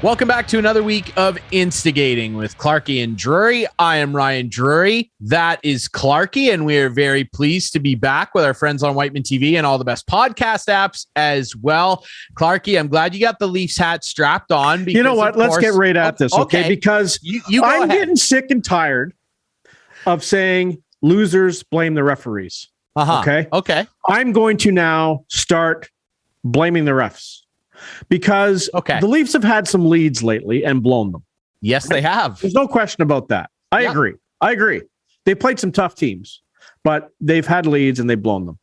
Welcome back to another week of Instigating with Clarkie and Drury. I am Ryan Drury. That is Clarkie, and we are very pleased to be back with our friends on Whiteman TV and all the best podcast apps as well. Clarkie, I'm glad you got the Leafs hat strapped on. Because, you know what? Let's get right at this, okay? Because I'm getting sick and tired of saying losers blame the referees. Okay. I'm going to now start blaming the refs. Because the Leafs have had some leads lately and blown them. Yes, they have. There's no question about that. I agree. They played some tough teams, but they've had leads and they've blown them.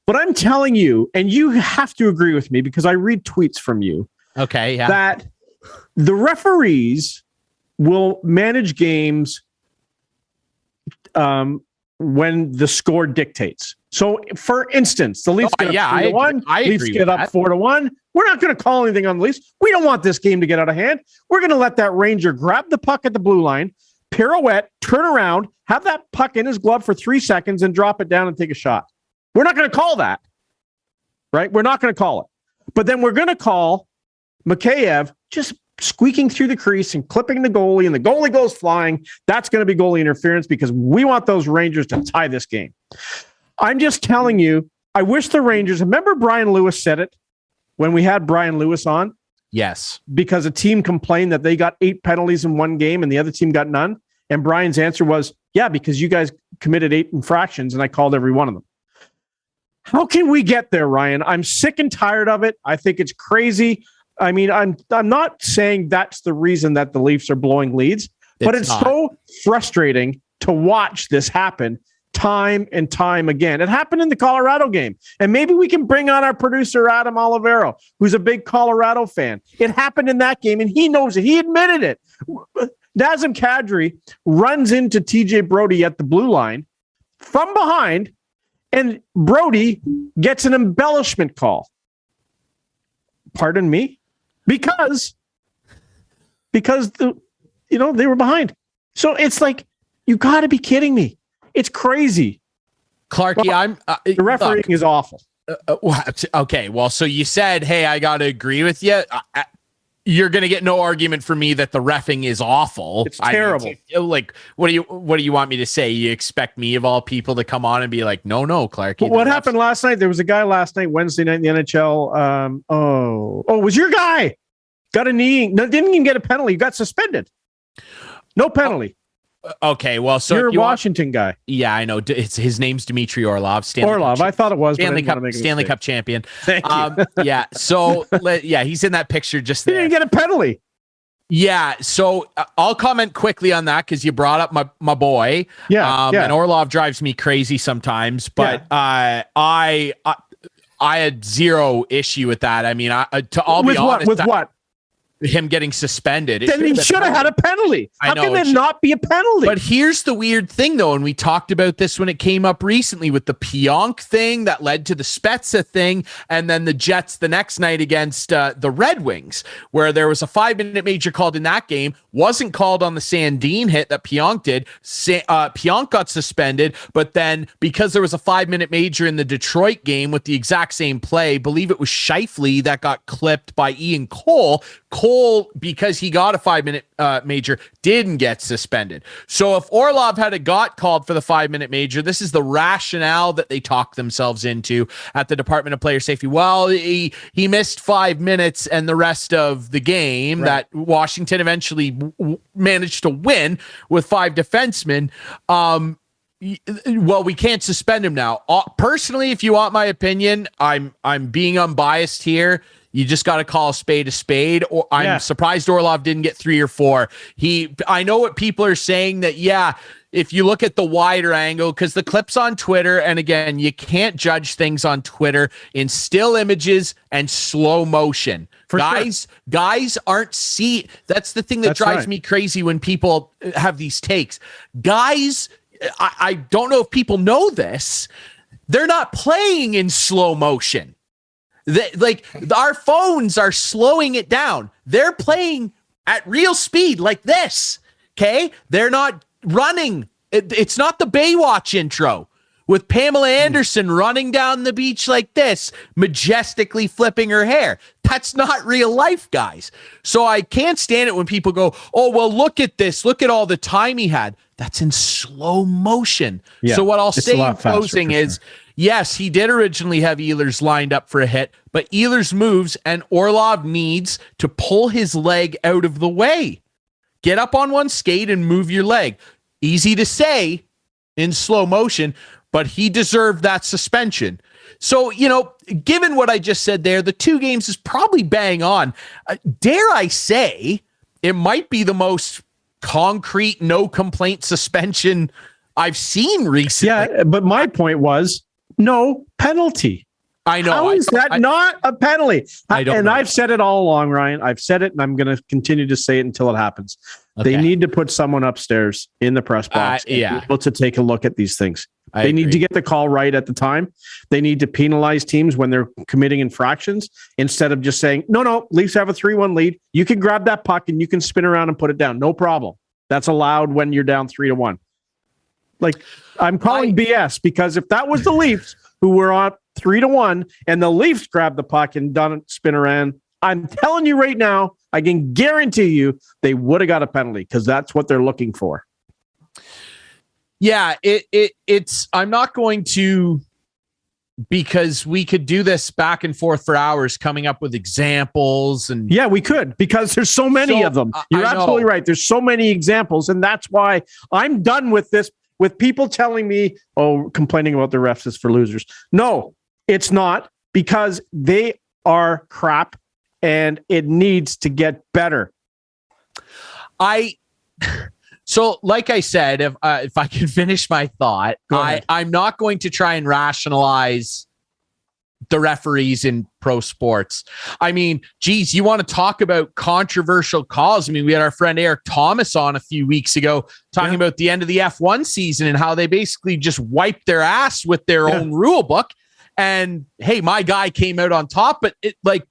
But I'm telling you, and you have to agree with me because I read tweets from you, that the referees will manage games when the score dictates. So, for instance, the Leafs get up 3-1. Leafs get up 4-1. We're not going to call anything on the Leafs. We don't want this game to get out of hand. We're going to let that Ranger grab the puck at the blue line, pirouette, turn around, have that puck in his glove for 3 seconds, and drop it down and take a shot. We're not going to call that, right? We're not going to call it. But then we're going to call Mikheyev just squeaking through the crease and clipping the goalie, and the goalie goes flying. That's going to be goalie interference because we want those Rangers to tie this game. I'm just telling you, I wish the Rangers, remember Brian Lewis said it when we had Brian Lewis on? Yes. Because a team complained that they got 8 penalties in one game and the other team got none. And Brian's answer was, yeah, because you guys committed 8 infractions and I called every one of them. How can we get there, Ryan? I'm sick and tired of it. I think it's crazy. I mean, I'm not saying that's the reason that the Leafs are blowing leads, but it's so frustrating to watch this happen time and time again. It happened in the Colorado game. And maybe we can bring on our producer, Adam Olivero, who's a big Colorado fan. It happened in that game, and he knows it. He admitted it. Nazem Kadri runs into TJ Brody at the blue line from behind, and Brody gets an embellishment call. Pardon me? Because they were behind. So it's like, you got to be kidding me. It's crazy. Clarkie, the refereeing is awful. Okay, well, so you said, hey, I got to agree with you. You're going to get no argument from me that the reffing is awful. It's terrible. What do you want me to say? You expect me, of all people, to come on and be like, no, Clarkie. What happened last night? There was a guy last night, Wednesday night in the NHL. It was your guy. Got a knee. No, didn't even get a penalty. Got suspended. No penalty. Okay, well, so you're a Washington guy. Yeah, I know. His name's Dmitry Orlov. I thought it was Stanley Cup champion. Thank you. Yeah. So he's in that picture just there. He didn't get a penalty. Yeah. So I'll comment quickly on that because you brought up my boy. Yeah. And Orlov drives me crazy sometimes, but I had zero issue with that. I mean, be honest, with what? Him getting suspended. Then he should have had a penalty. How can there not be a penalty? But here's the weird thing, though, and we talked about this when it came up recently with the Pionk thing that led to the Spezza thing, and then the Jets the next night against the Red Wings, where there was a 5-minute major called in that game, wasn't called on the Sandin hit that Pionk did. Pionk got suspended, but then because there was a 5-minute major in the Detroit game with the exact same play, believe it was Scheifele that got clipped by Ian Cole. Cole, because he got a 5-minute major, didn't get suspended. So if Orlov had got called for the 5-minute major, this is the rationale that they talked themselves into at the Department of Player Safety. Well, he missed 5 minutes and the rest of the game that Washington eventually managed to win with 5 defensemen. Well, we can't suspend him now. Personally, if you want my opinion, I'm being unbiased here. You just got to call a spade. Or I'm surprised Orlov didn't get 3 or 4. I know what people are saying that, if you look at the wider angle, because the clips on Twitter, and again, you can't judge things on Twitter in still images and slow motion. Guys aren't that's the thing that drives me crazy when people have these takes. Guys, I don't know if people know this. They're not playing in slow motion. Our phones are slowing it down. They're playing at real speed like this. Okay. They're not running. It's not the Baywatch intro with Pamela Anderson running down the beach like this, majestically flipping her hair. That's not real life, guys. So I can't stand it when people go, oh, well, look at this. Look at all the time he had. That's in slow motion. Yeah, so what I'll say in closing is, yes, he did originally have Ehlers lined up for a hit, but Ehlers moves and Orlov needs to pull his leg out of the way. Get up on one skate and move your leg. Easy to say in slow motion, but he deserved that suspension. So, given what I just said there, the 2 games is probably bang on. Dare I say, it might be the most concrete, no complaint suspension I've seen recently. Yeah, but my point was no penalty. I know. How is that not a penalty? I've said it all along, Ryan. I've said it, and I'm going to continue to say it until it happens. Okay. They need to put someone upstairs in the press box able to take a look at these things. They need to get the call right at the time. They need to penalize teams when they're committing infractions instead of just saying, no, Leafs have a 3-1 lead. You can grab that puck and you can spin around and put it down. No problem. That's allowed when you're down 3-1. Like, I'm calling BS because if that was the Leafs who were on 3-1 and the Leafs grabbed the puck and done it, spin around, I'm telling you right now, I can guarantee you they would have got a penalty because that's what they're looking for. Yeah, it's I'm not going to, because we could do this back and forth for hours coming up with examples. And yeah, we could, because there's so many of them. You're absolutely right. There's so many examples. And that's why I'm done with this, with people telling me, oh, complaining about the refs is for losers. No, it's not, because they are crap and it needs to get better. So, like I said, if I can finish my thought, I'm not going to try and rationalize the referees in pro sports. I mean, geez, you want to talk about controversial calls? I mean, we had our friend Eric Thomas on a few weeks ago talking about the end of the F1 season and how they basically just wiped their ass with their own rule book. And hey, my guy came out on top, but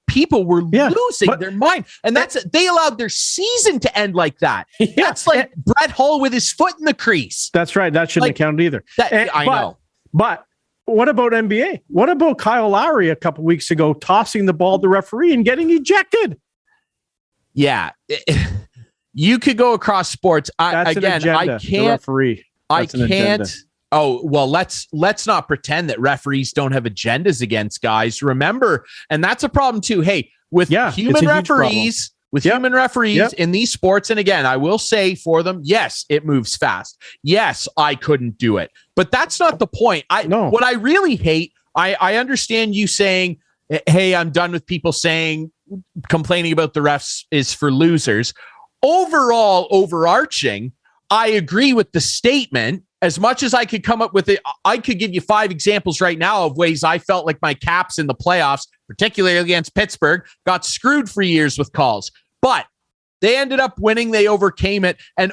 people were losing their mind. And they allowed their season to end like that. Yeah. That's like Brett Hull with his foot in the crease. That's right. That shouldn't have counted either. I know. But what about NBA? What about Kyle Lowry a couple weeks ago tossing the ball to the referee and getting ejected? Yeah. You could go across sports. I can't. Referee. I can't. Oh, well, let's not pretend that referees don't have agendas against guys. Remember, and that's a problem too. Hey, with human referees in these sports, and again, I will say for them, yes, it moves fast. Yes, I couldn't do it. But that's not the point. What I really hate, I understand you saying, hey, I'm done with people saying complaining about the refs is for losers. Overall, overarching, I agree with the statement. As much as I could come up with it, I could give you 5 examples right now of ways I felt like my Caps in the playoffs, particularly against Pittsburgh, got screwed for years with calls. But they ended up winning. They overcame it. And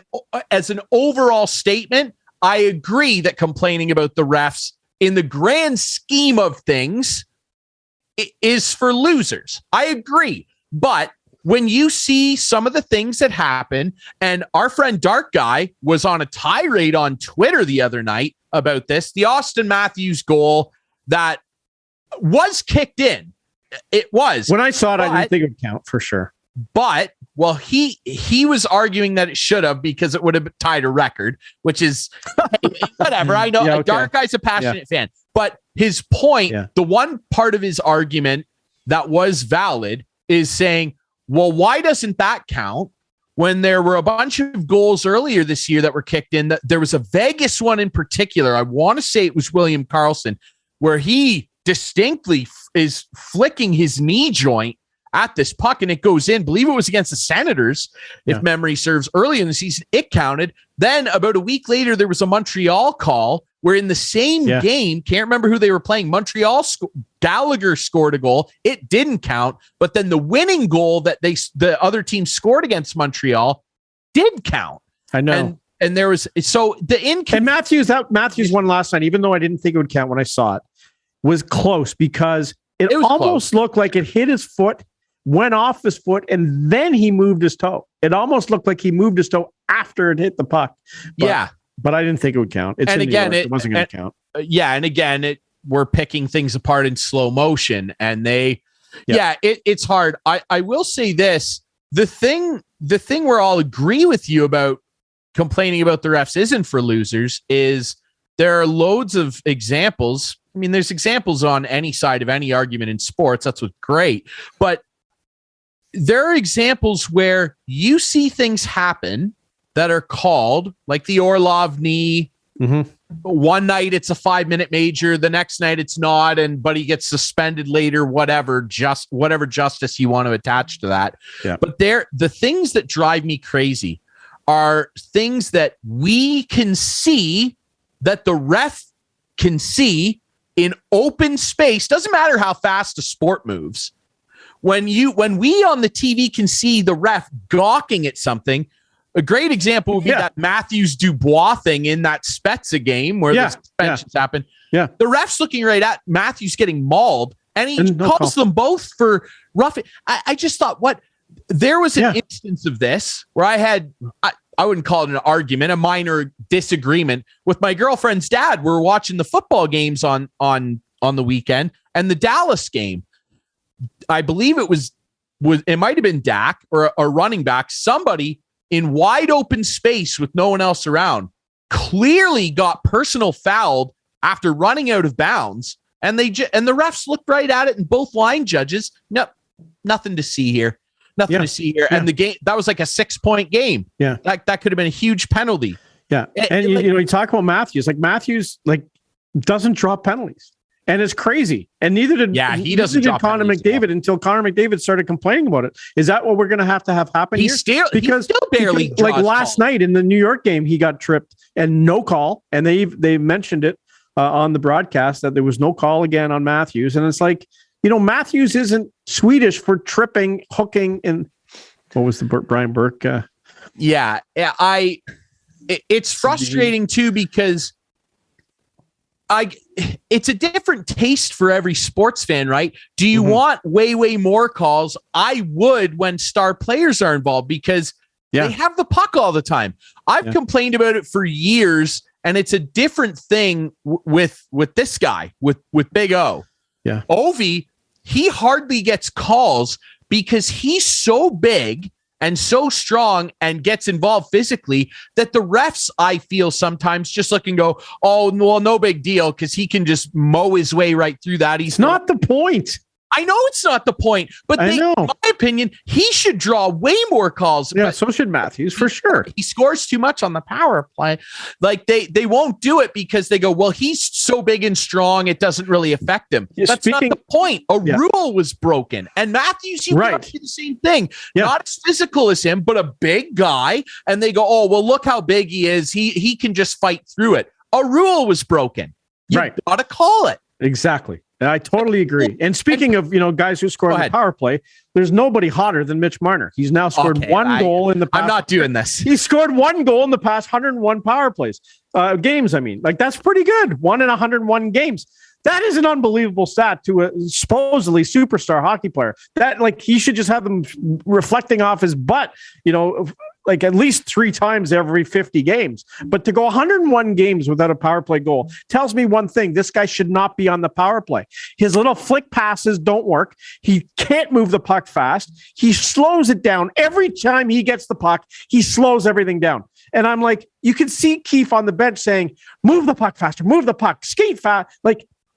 as an overall statement, I agree that complaining about the refs in the grand scheme of things is for losers. I agree. But when you see some of the things that happen, and our friend Dark Guy was on a tirade on Twitter the other night about this, the Austin Matthews goal that was kicked in. It was. When I saw it, I didn't think it would count for sure. But, well, he was arguing that it should have because it would have tied a record, which is whatever. I know Dark Guy's a passionate fan. But his point, the one part of his argument that was valid is saying, well, why doesn't that count when there were a bunch of goals earlier this year that were kicked in? There was a Vegas one in particular. I want to say it was William Karlsson, where he distinctly is flicking his knee joint at this puck and it goes in. Believe it was against the Senators, if memory serves, early in the season. It counted. Then about a week later, there was a Montreal call where in the same game, can't remember who they were playing, Gallagher scored a goal. It didn't count. But then the winning goal that the other team scored against Montreal did count. I know. And there was, so the and Matthews won last night, even though I didn't think it would count when I saw it, was close because it almost looked like it hit his foot, went off his foot, and then he moved his toe. It almost looked like he moved his toe after it hit the puck. But I didn't think it would count. It wasn't going to count. yeah, and again, we're picking things apart in slow motion, and it's hard. I will say this: the thing where I'll agree with you about complaining about the refs isn't for losers is there are loads of examples. I mean, there's examples on any side of any argument in sports. That's what's great. But there are examples where you see things happen that are called, like the Orlov knee. Mm-hmm. One night it's a 5-minute major, the next night it's not, but he gets suspended later, whatever justice you want to attach to that. Yeah. But the things that drive me crazy are things that we can see, that the ref can see in open space. Doesn't matter how fast a sport moves. When we on the TV can see the ref gawking at something, a great example would be that Matthews Dubois thing in that Spezza game where the suspensions happen. Yeah. The ref's looking right at Matthews getting mauled, and he calls them both for roughing. I just thought, there was an instance of this where I wouldn't call it an argument, a minor disagreement with my girlfriend's dad. We were watching the football games on the weekend, and the Dallas game, I believe it might have been Dak or a running back, somebody in wide open space with no one else around, clearly got personal fouled after running out of bounds. And the refs looked right at it, and both line judges, nothing to see here. Nothing to see here. And the game, that was like a 6-point game. Yeah. That could have been a huge penalty. Yeah. And you talk about Matthews, Matthews doesn't drop penalties. And it's crazy. And neither did Connor McDavid until Connor McDavid started complaining about it. Is that what we're going to have happen here? He still barely last night in the New York game, he got tripped and no call. And they mentioned it on the broadcast that there was no call again on Matthews. And it's Matthews isn't Swedish for tripping, hooking, and what was the Brian Burke? It's frustrating too, because it's a different taste for every sports fan, right? Do you want way, way more calls? I would when star players are involved, because they have the puck all the time. I've complained about it for years, and it's a different thing with this guy, with Big O. Yeah. Ovi, he hardly gets calls because he's so big and so strong and gets involved physically that the refs, I feel, sometimes just look and go, oh, well, no big deal, because he can just mow his way right through that. It's not the point. I know it's not the point, but in my opinion, he should draw way more calls. Yeah, so should Matthews, for sure. He scores too much on the power play. They won't do it because they go, well, he's so big and strong, it doesn't really affect him. That's not the point. A rule was broken. And Matthews, you can do the same thing. Yeah. Not as physical as him, but a big guy. And they go, oh, well, look how big he is. He can just fight through it. A rule was broken. You got to call it. Exactly. I totally agree. And speaking of, guys who score on the power play, there's nobody hotter than Mitch Marner. He's now scored one goal in the past. I'm not doing this. He scored one goal in the past 101 power plays. Games, I mean. That's pretty good. 1 in 101 games. That is an unbelievable stat to a supposedly superstar hockey player. That, he should just have them reflecting off his butt, at least 3 times every 50 games. But to go 101 games without a power play goal tells me one thing: this guy should not be on the power play. His little flick passes don't work. He can't move the puck fast. He slows it down. Every time he gets the puck, he slows everything down. And I'm like, you can see Keefe on the bench saying, move the puck faster, move the puck, skate fast.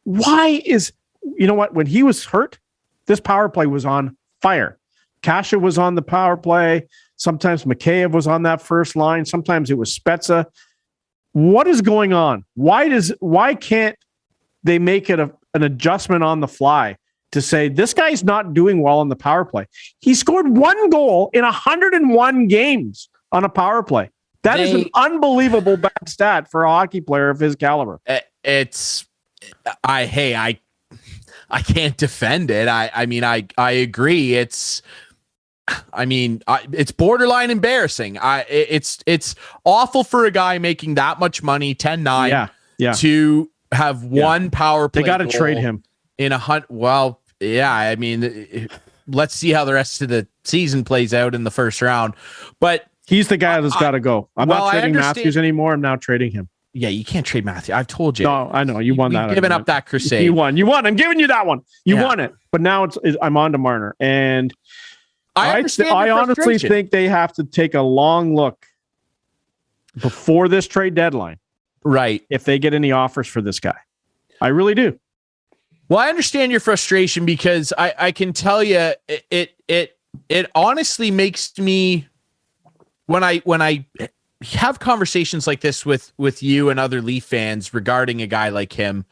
Why is, when he was hurt, this power play was on fire. Kasha was on the power play. Sometimes Mikheyev was on that first line. Sometimes it was Spezza. What is going on? Why can't they make it an adjustment on the fly to say this guy's not doing well on the power play? He scored 1 goal in 101 games on a power play. That is an unbelievable bad stat for a hockey player of his caliber. I can't defend it. I agree. It's borderline embarrassing. It's awful for a guy making that much money, 10-9, to have one power play. They got to trade him in a hunt. Well, yeah. Let's see how the rest of the season plays out in the first round. But he's the guy that's got to go. I'm not trading Matthews anymore. I'm now trading him. Yeah, you can't trade Matthew. I've told you. No, I know you won that. You've given up that crusade. You won. I'm giving you that one. You won it. But now I'm on to Marner, and I honestly think they have to take a long look before this trade deadline, right? If they get any offers for this guy, I really do. Well, I understand your frustration because I can tell you it honestly makes me when I have conversations like this with you and other Leaf fans regarding a guy like him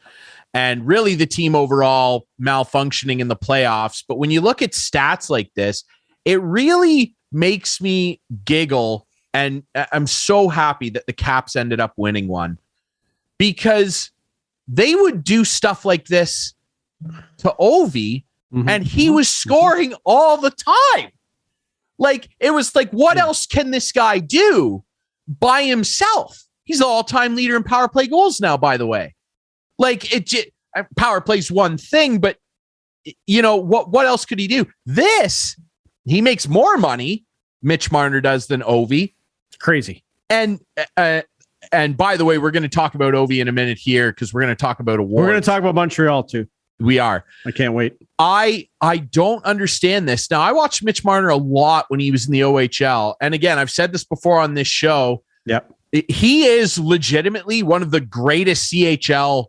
and really the team overall malfunctioning in the playoffs. But when you look at stats like this, it really makes me giggle. And I'm so happy that the Caps ended up winning one because they would do stuff like this to Ovi and he was scoring all the time. Like, it was like, what else can this guy do by himself? He's the all-time leader in power play goals now, by the way. Like, power play's one thing, but you know, what else could he do? He makes more money, Mitch Marner does, than Ovi. It's crazy. And by the way, we're going to talk about Ovi in a minute here because we're going to talk about awards. We're going to talk about Montreal too. We are. I can't wait. I don't understand this. Now, I watched Mitch Marner a lot when he was in the OHL. And again, I've said this before on this show. Yep. He is legitimately one of the greatest CHL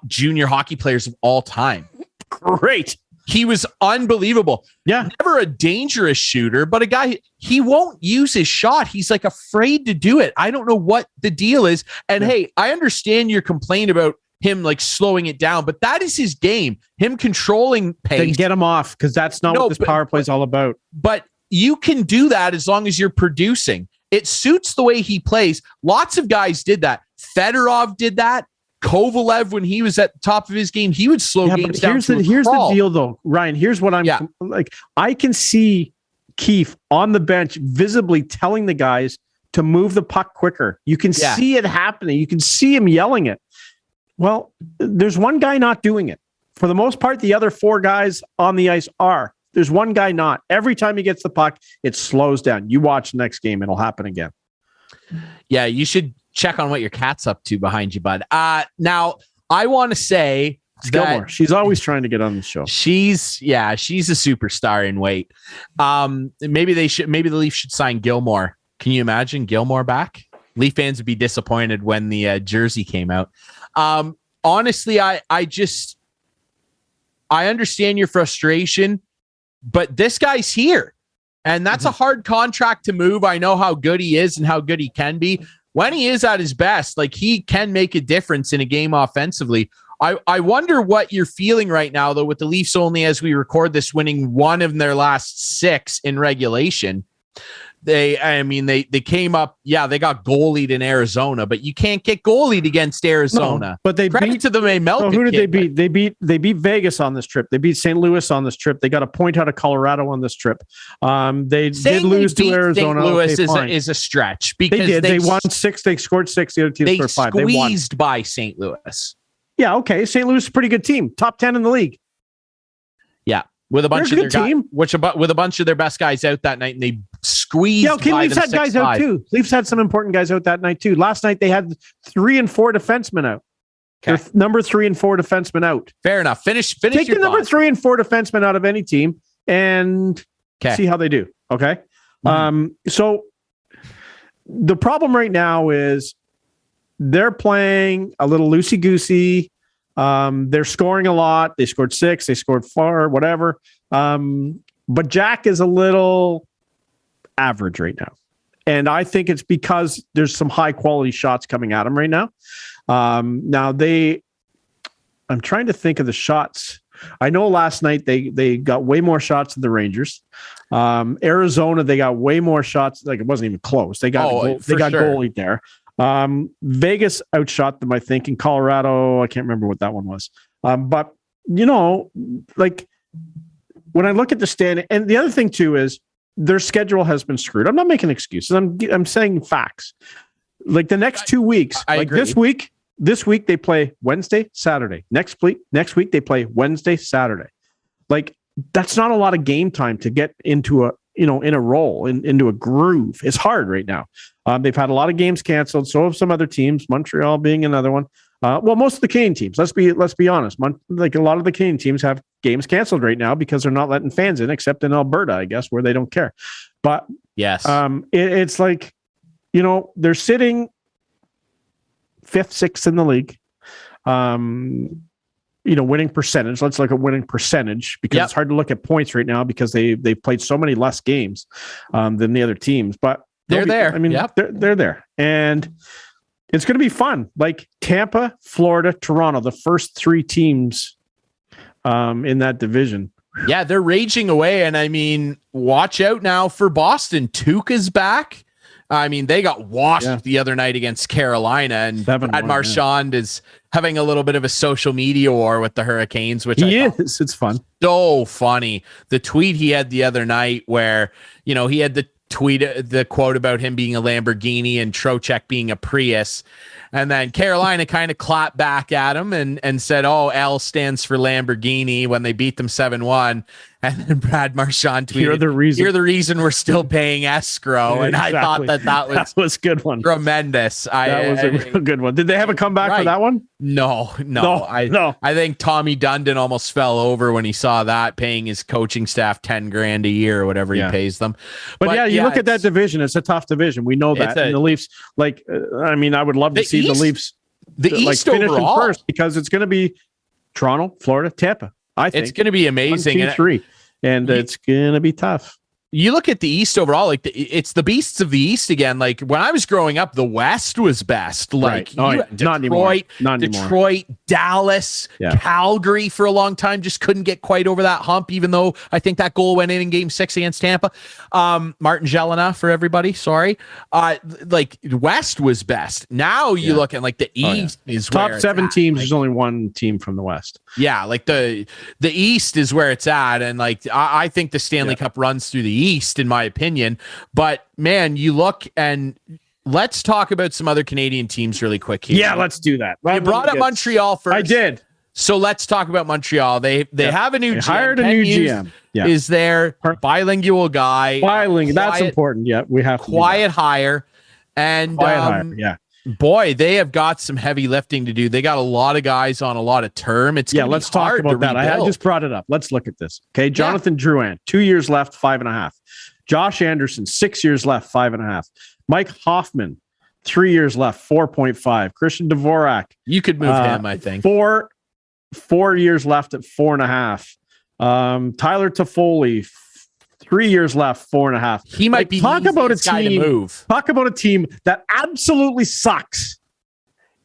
junior hockey players of all time. Great. He was unbelievable. Yeah. Never a dangerous shooter, but a guy, he won't use his shot. He's like afraid to do it. I don't know what the deal is. And hey, I understand your complaint about him like slowing it down, but that is his game. Him controlling pace. Then get him off because that's not what this power play is all about. But you can do that as long as you're producing. It suits the way he plays. Lots of guys did that. Fedorov did that. Kovalev, when he was at the top of his game, he would slow games down. Here's the deal, though, Ryan. Here's what I'm like. I can see Keefe on the bench visibly telling the guys to move the puck quicker. You can see it happening. You can see him yelling it. Well, there's one guy not doing it. For the most part, the other four guys on the ice are. There's one guy not. Every time he gets the puck, it slows down. You watch the next game, it'll happen again. Yeah, you should check on what your cat's up to behind you, bud. Now, I want to say Gilmore. She's always trying to get on the show. She's a superstar in weight. Maybe the Leafs should sign Gilmore. Can you imagine Gilmore back? Leaf fans would be disappointed when the jersey came out. Honestly, I understand your frustration, but this guy's here. And that's a hard contract to move. I know how good he is and how good he can be. When he is at his best, like he can make a difference in a game offensively. I wonder what you're feeling right now, though, with the Leafs only, as we record this, winning one of their last 6 in regulation. They came up, they got goalied in Arizona, but you can't get goalied against Arizona. No, but they beat to the Melton. Who did they beat? They beat Vegas on this trip. They beat St. Louis on this trip. They got a point out of Colorado on this trip. They did lose to Arizona. St. Louis is a stretch because they won 6. They scored 6. The other team scored 5. They squeezed by St. Louis. Yeah, okay. St. Louis is a pretty good team. Top 10 in the league. Yeah. With a bunch of their guys, with a bunch of their best guys out that night, and they squeezed. Yeah, okay. Leafs had guys out too. Leafs had some important guys out that night too. Last night they had 3 and 4 defensemen out. Okay. Number 3 and 4 defensemen out. Fair enough. Finish. Take the number 3 and 4 defensemen out of any team and see how they do. Okay. So the problem right now is they're playing a little loosey goosey. They're scoring a lot. They scored 6. They scored 4. Whatever. But Jack is a little average right now. And I think it's because there's some high quality shots coming at him right now. I'm trying to think of the shots. I know last night they got way more shots than the Rangers. Arizona, they got way more shots. Like it wasn't even close. They got goalie there. Vegas outshot them, I think. In Colorado, I can't remember what that one was. But like when I look at the standing, and the other thing too is their schedule has been screwed. I'm not making excuses. I'm saying facts. Like the next 2 weeks, I agree. This week they play Wednesday, Saturday. Next week they play Wednesday, Saturday. Like that's not a lot of game time to get into in a roll, into a groove. It's hard right now. They've had a lot of games canceled. So have some other teams, Montreal being another one. Well, most of the Canadian teams, let's be honest. Like a lot of the Canadian teams have games canceled right now because they're not letting fans in, except in Alberta, I guess, where they don't care. But yes, it's like, they're sitting 5th, 6th in the league. Winning percentage. Let's look at winning percentage because it's hard to look at points right now because they've played so many less games than the other teams. But they're there. I mean, they're there, and it's going to be fun. Like Tampa, Florida, Toronto, the first 3 teams in that division. Yeah, they're raging away, and I mean, watch out now for Boston. Tuukka's back. I mean, they got washed the other night against Carolina, and Brad Marchand is having a little bit of a social media war with the Hurricanes, which it's fun. So funny. The tweet he had the other night where, he had the quote about him being a Lamborghini and Trocheck being a Prius. And then Carolina kind of clapped back at him and said, oh, L stands for Lamborghini when they beat them 7-1. And then Brad Marchand tweeted, You're the reason we're still paying escrow. And I thought that was a good one. Tremendous. That was a real good one. Did they have a comeback for that one? No. I think Tommy Dundon almost fell over when he saw that, paying his coaching staff $10,000 a year or whatever he pays them. But you look at that division, it's a tough division. We know that. And the Leafs, I would love to see the Leafs East finish overall first because it's going to be Toronto, Florida, Tampa. I think it's going to be amazing. 1, 2, 3, and it's going to be tough. You look at the East overall, it's the beasts of the East again. Like when I was growing up, the West was best. Like not anymore. Detroit, Dallas, Calgary for a long time just couldn't get quite over that hump. Even though I think that goal went in Game 6 against Tampa. Martin Jelena for everybody. Sorry, West was best. Now you look at the East is top 7 teams. There's only 1 team from the West. Yeah, the East is where it's at, and I think the Stanley Cup runs through the East, in my opinion. But man, you look, and let's talk about some other Canadian teams really quick here. Yeah, let's do that. You brought up Montreal first. I did. So let's talk about Montreal. They have a new GM. Hired a new GM. Is there bilingual guy? Bilingual. That's important. Yeah, we have quiet hire. And boy, they have got some heavy lifting to do. They got a lot of guys on a lot of term. Let's talk about that. I just brought it up. Let's look at this. Okay, Jonathan Drouin, 2 years left, 5.5. Josh Anderson, 6 years left, 5.5. Mike Hoffman, 3 years left, 4.5. Christian Dvorak, you could move him. I think 4 years left at 4.5. Tyler Toffoli, 3 years left, 4.5. He might be talk about a team to move. Talk about a team that absolutely sucks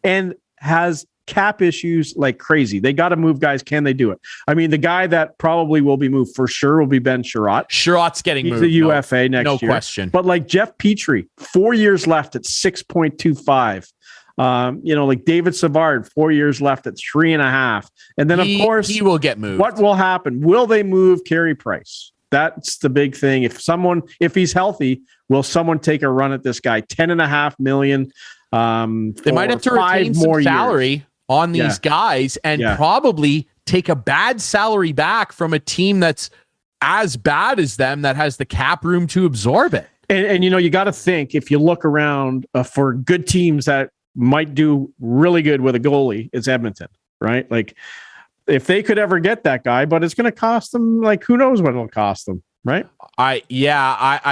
and has cap issues like crazy. They got to move guys. Can they do it? I mean, the guy that probably will be moved for sure will be Ben Sherratt. Sherratt's getting moved. He's a UFA next year. No question. But Jeff Petrie, 4 years left at 6.25. David Savard, 4 years left at 3.5. And then, of course, he will get moved. What will happen? Will they move Carey Price? That's the big thing. If he's healthy, will someone take a run at this guy? $10.5 million. They might have to retain some salary on these guys and probably take a bad salary back from a team that's as bad as them that has the cap room to absorb it. And you got to think, if you look around for good teams that might do really good with a goalie, it's Edmonton, right? If they could ever get that guy, but it's going to cost them, who knows what it'll cost them, right? I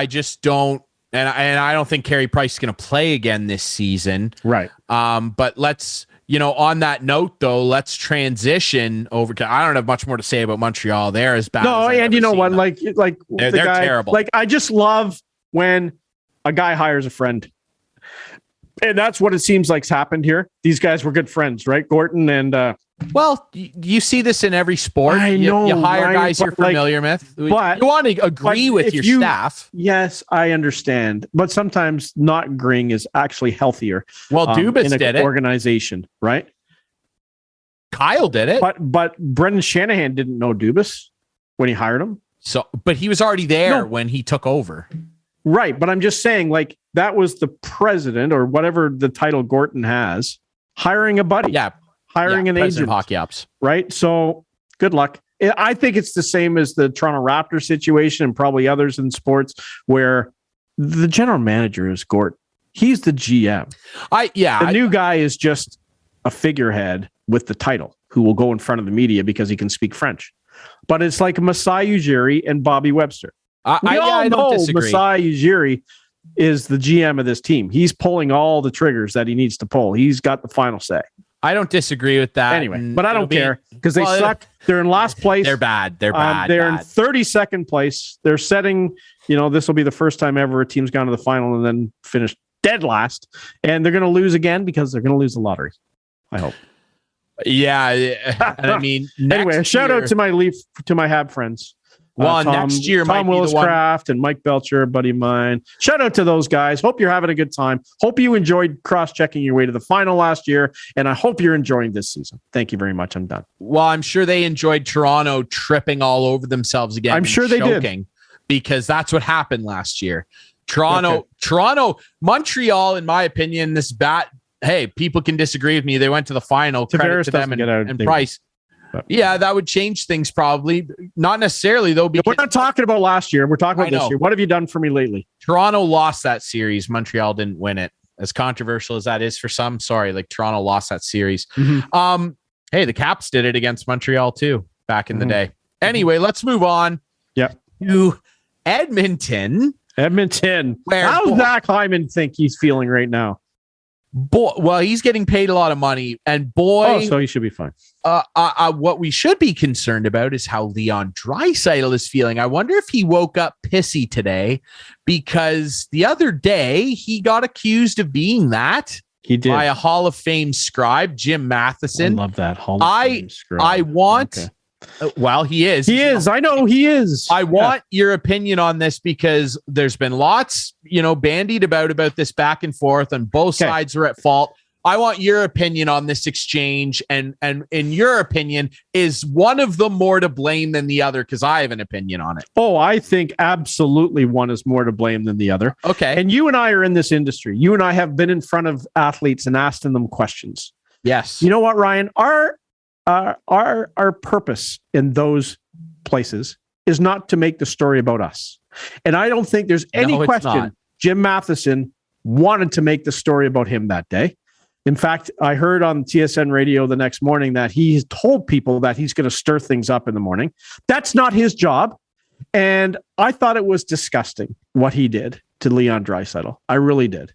just don't, and I don't think Carey Price is going to play again this season. Right. But let's, on that note though, let's transition over to, I don't have much more to say about Montreal. They're as bad. No, and you know what? They're terrible. I just love when a guy hires a friend. And that's what it seems like's happened here. These guys were good friends, right? Gorton and well, you see this in every sport. I know, you hire guys you're familiar with. But you want to agree with your staff. Yes, I understand. But sometimes not agreeing is actually healthier. Well, Dubas did it. Organization, right? Kyle did it. But Brendan Shanahan didn't know Dubas when he hired him. But he was already there when he took over. Right. But I'm just saying, that was the president or whatever the title Gorton has hiring a buddy. Yeah. Hiring an agent. Hockey ops. Right. So good luck. I think it's the same as the Toronto Raptors situation and probably others in sports where the general manager is Gort. He's the GM. The new guy is just a figurehead with the title who will go in front of the media because he can speak French. But it's like Masai Ujiri and Bobby Webster. I don't disagree. Masai Ujiri is the GM of this team. He's pulling all the triggers that he needs to pull. He's got the final say. I don't disagree with that. Anyway, but I don't care because they suck. They're in last place. They're bad. They're bad. They're in 32nd place. They're setting, this will be the first time ever a team's gone to the final and then finished dead last. And they're going to lose again because they're going to lose the lottery. I hope. Yeah. I mean, anyway, a shout out to my Hab friends. Well, next year, Tom Willis-Craft and Mike Belcher, a buddy of mine. Shout out to those guys. Hope you're having a good time. Hope you enjoyed cross-checking your way to the final last year, and I hope you're enjoying this season. Thank you very much. I'm done. Well, I'm sure they enjoyed Toronto tripping all over themselves again. I'm sure they did. Because that's what happened last year. Montreal, in my opinion, this bat. Hey, people can disagree with me. They went to the final. Credit to them and Price. Yeah, that would change things probably. Not necessarily, though. Because we're not talking about last year. We're talking about this year. What have you done for me lately? Toronto lost that series. Montreal didn't win it. As controversial as that is for some, Toronto lost that series. Mm-hmm. Hey, the Caps did it against Montreal too back in the day. Anyway, let's move on. To Edmonton. How's Zach Hyman think he's feeling right now? Well, he's getting paid a lot of money, and so he should be fine. What we should be concerned about is how Leon Draisaitl is feeling. I wonder if he woke up pissy today because the other day he got accused of being that. He did by a Hall of Fame scribe, Jim Matheson. I love that Hall of Fame scribe. I want. Okay. Well, he is. He is. I know he is. I want your opinion on this because there's been lots, bandied about this back and forth, and both sides are at fault. I want your opinion on this exchange, and in your opinion, is one of them more to blame than the other? Because I have an opinion on it. Oh, I think absolutely one is more to blame than the other. Okay. And you and I are in this industry. You and I have been in front of athletes and asking them questions. Yes. You know what, Ryan? Our purpose in those places is not to make the story about us. And I don't think there's any question Jim Matheson wanted to make the story about him that day. In fact, I heard on TSN radio the next morning that he told people that he's going to stir things up in the morning. That's not his job. And I thought it was disgusting what he did to Leon Draisaitl. I really did.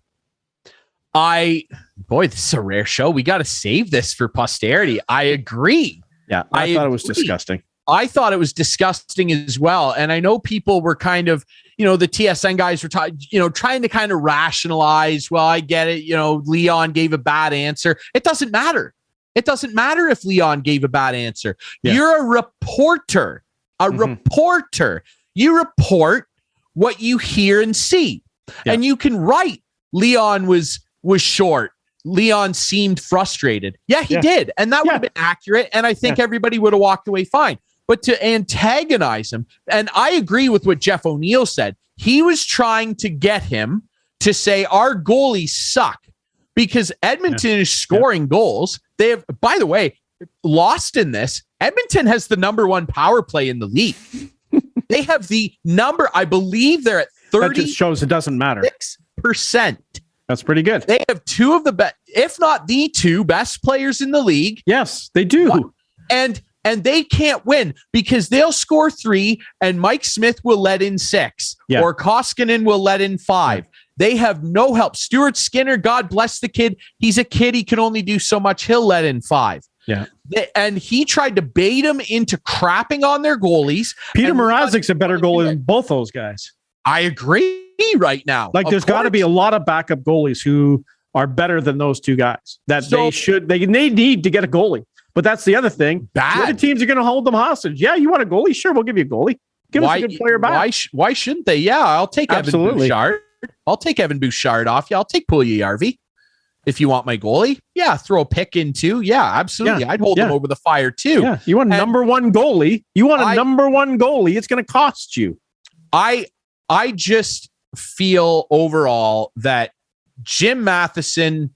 This is a rare show. We got to save this for posterity. I agree. Yeah, I thought it was disgusting. I thought it was disgusting as well. And I know people were kind of, the TSN guys were trying to kind of rationalize. Well, I get it. Leon gave a bad answer. It doesn't matter. It doesn't matter if Leon gave a bad answer. Yeah. You're a reporter. Reporter. You report what you hear and see. Yeah. And you can write Leon was short. Leon seemed frustrated. Yeah, he did. And that would have been accurate. And I think everybody would have walked away fine. But to antagonize him, and I agree with what Jeff O'Neill said, he was trying to get him to say our goalies suck because Edmonton is scoring goals. They have, by the way, lost in this. Edmonton has the number one power play in the league. They have the number, I believe they're at 30. That just shows it doesn't matter. 6%. That's pretty good. They have two of the best, if not the two best players in the league. Yes, they do. And they can't win because they'll score 3 and Mike Smith will let in 6 or Koskinen will let in 5. Yeah. They have no help. Stuart Skinner, God bless the kid. He's a kid. He can only do so much. He'll let in 5. Yeah. And he tried to bait him into crapping on their goalies. Peter Mrazek's a better goalie than both those guys. I agree right now. Like there's got to be a lot of backup goalies who are better than those two guys. They need to get a goalie. But that's the other thing. The other teams are going to hold them hostage. Yeah, you want a goalie? Sure, we'll give you a goalie. Give us a good player back. Why shouldn't they? Yeah, I'll take Evan Bouchard. I'll take Evan Bouchard off. Yeah, I'll take Puljujärvi. If you want my goalie, throw a pick in too. Yeah, absolutely. I'd hold him over the fire too. Yeah, you want a number one goalie. Number one goalie. It's going to cost you. I just feel overall that Jim Matheson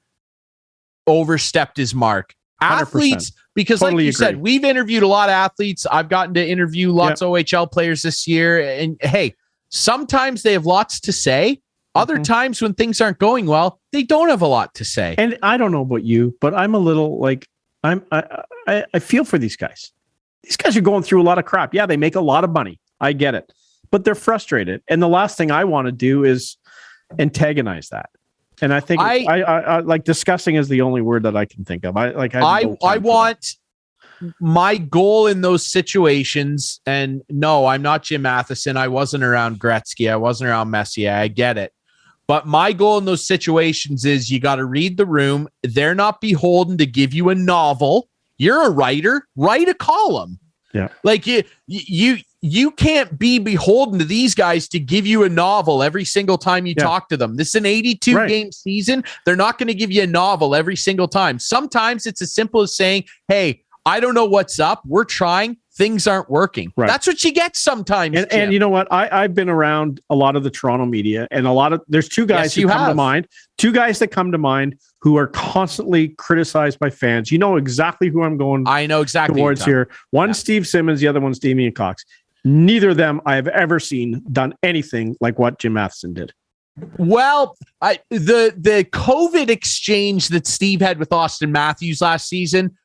overstepped his mark. 100%. Because Totally like you agree. said, we've interviewed a lot of athletes. I've gotten to interview lots of OHL players this year. And hey, sometimes they have lots to say. Other times when things aren't going well, they don't have a lot to say. And I don't know about you, but I'm a little like, I feel for these guys. These guys are going through a lot of crap. Yeah, they make a lot of money. I get it. But they're frustrated. And the last thing I want to do is antagonize that. And I think I like disgusting is the only word that I can think of. I want my goal in those situations. And no, I'm not Jim Matheson. I wasn't around Gretzky. I wasn't around Messier. I get it. But my goal in those situations is you got to read the room. They're not beholden to give you a novel. You're a writer. Write a column. Yeah. Like you can't be beholden to these guys to give you a novel every single time you talk to them. This is an 82 game season. They're not going to give you a novel every single time. Sometimes it's as simple as saying, hey, I don't know what's up. We're trying. Things aren't working. Right. That's what you get sometimes. And you know what? I've been around a lot of the Toronto media, and there's two guys who come to mind. Two guys that come to mind who are constantly criticized by fans. You know exactly who I'm going. I know exactly towards here. One, Steve Simmons. The other one's Damian Cox. Neither of them I have ever seen done anything like what Jim Matheson did. Well, the COVID exchange that Steve had with Austin Matthews last season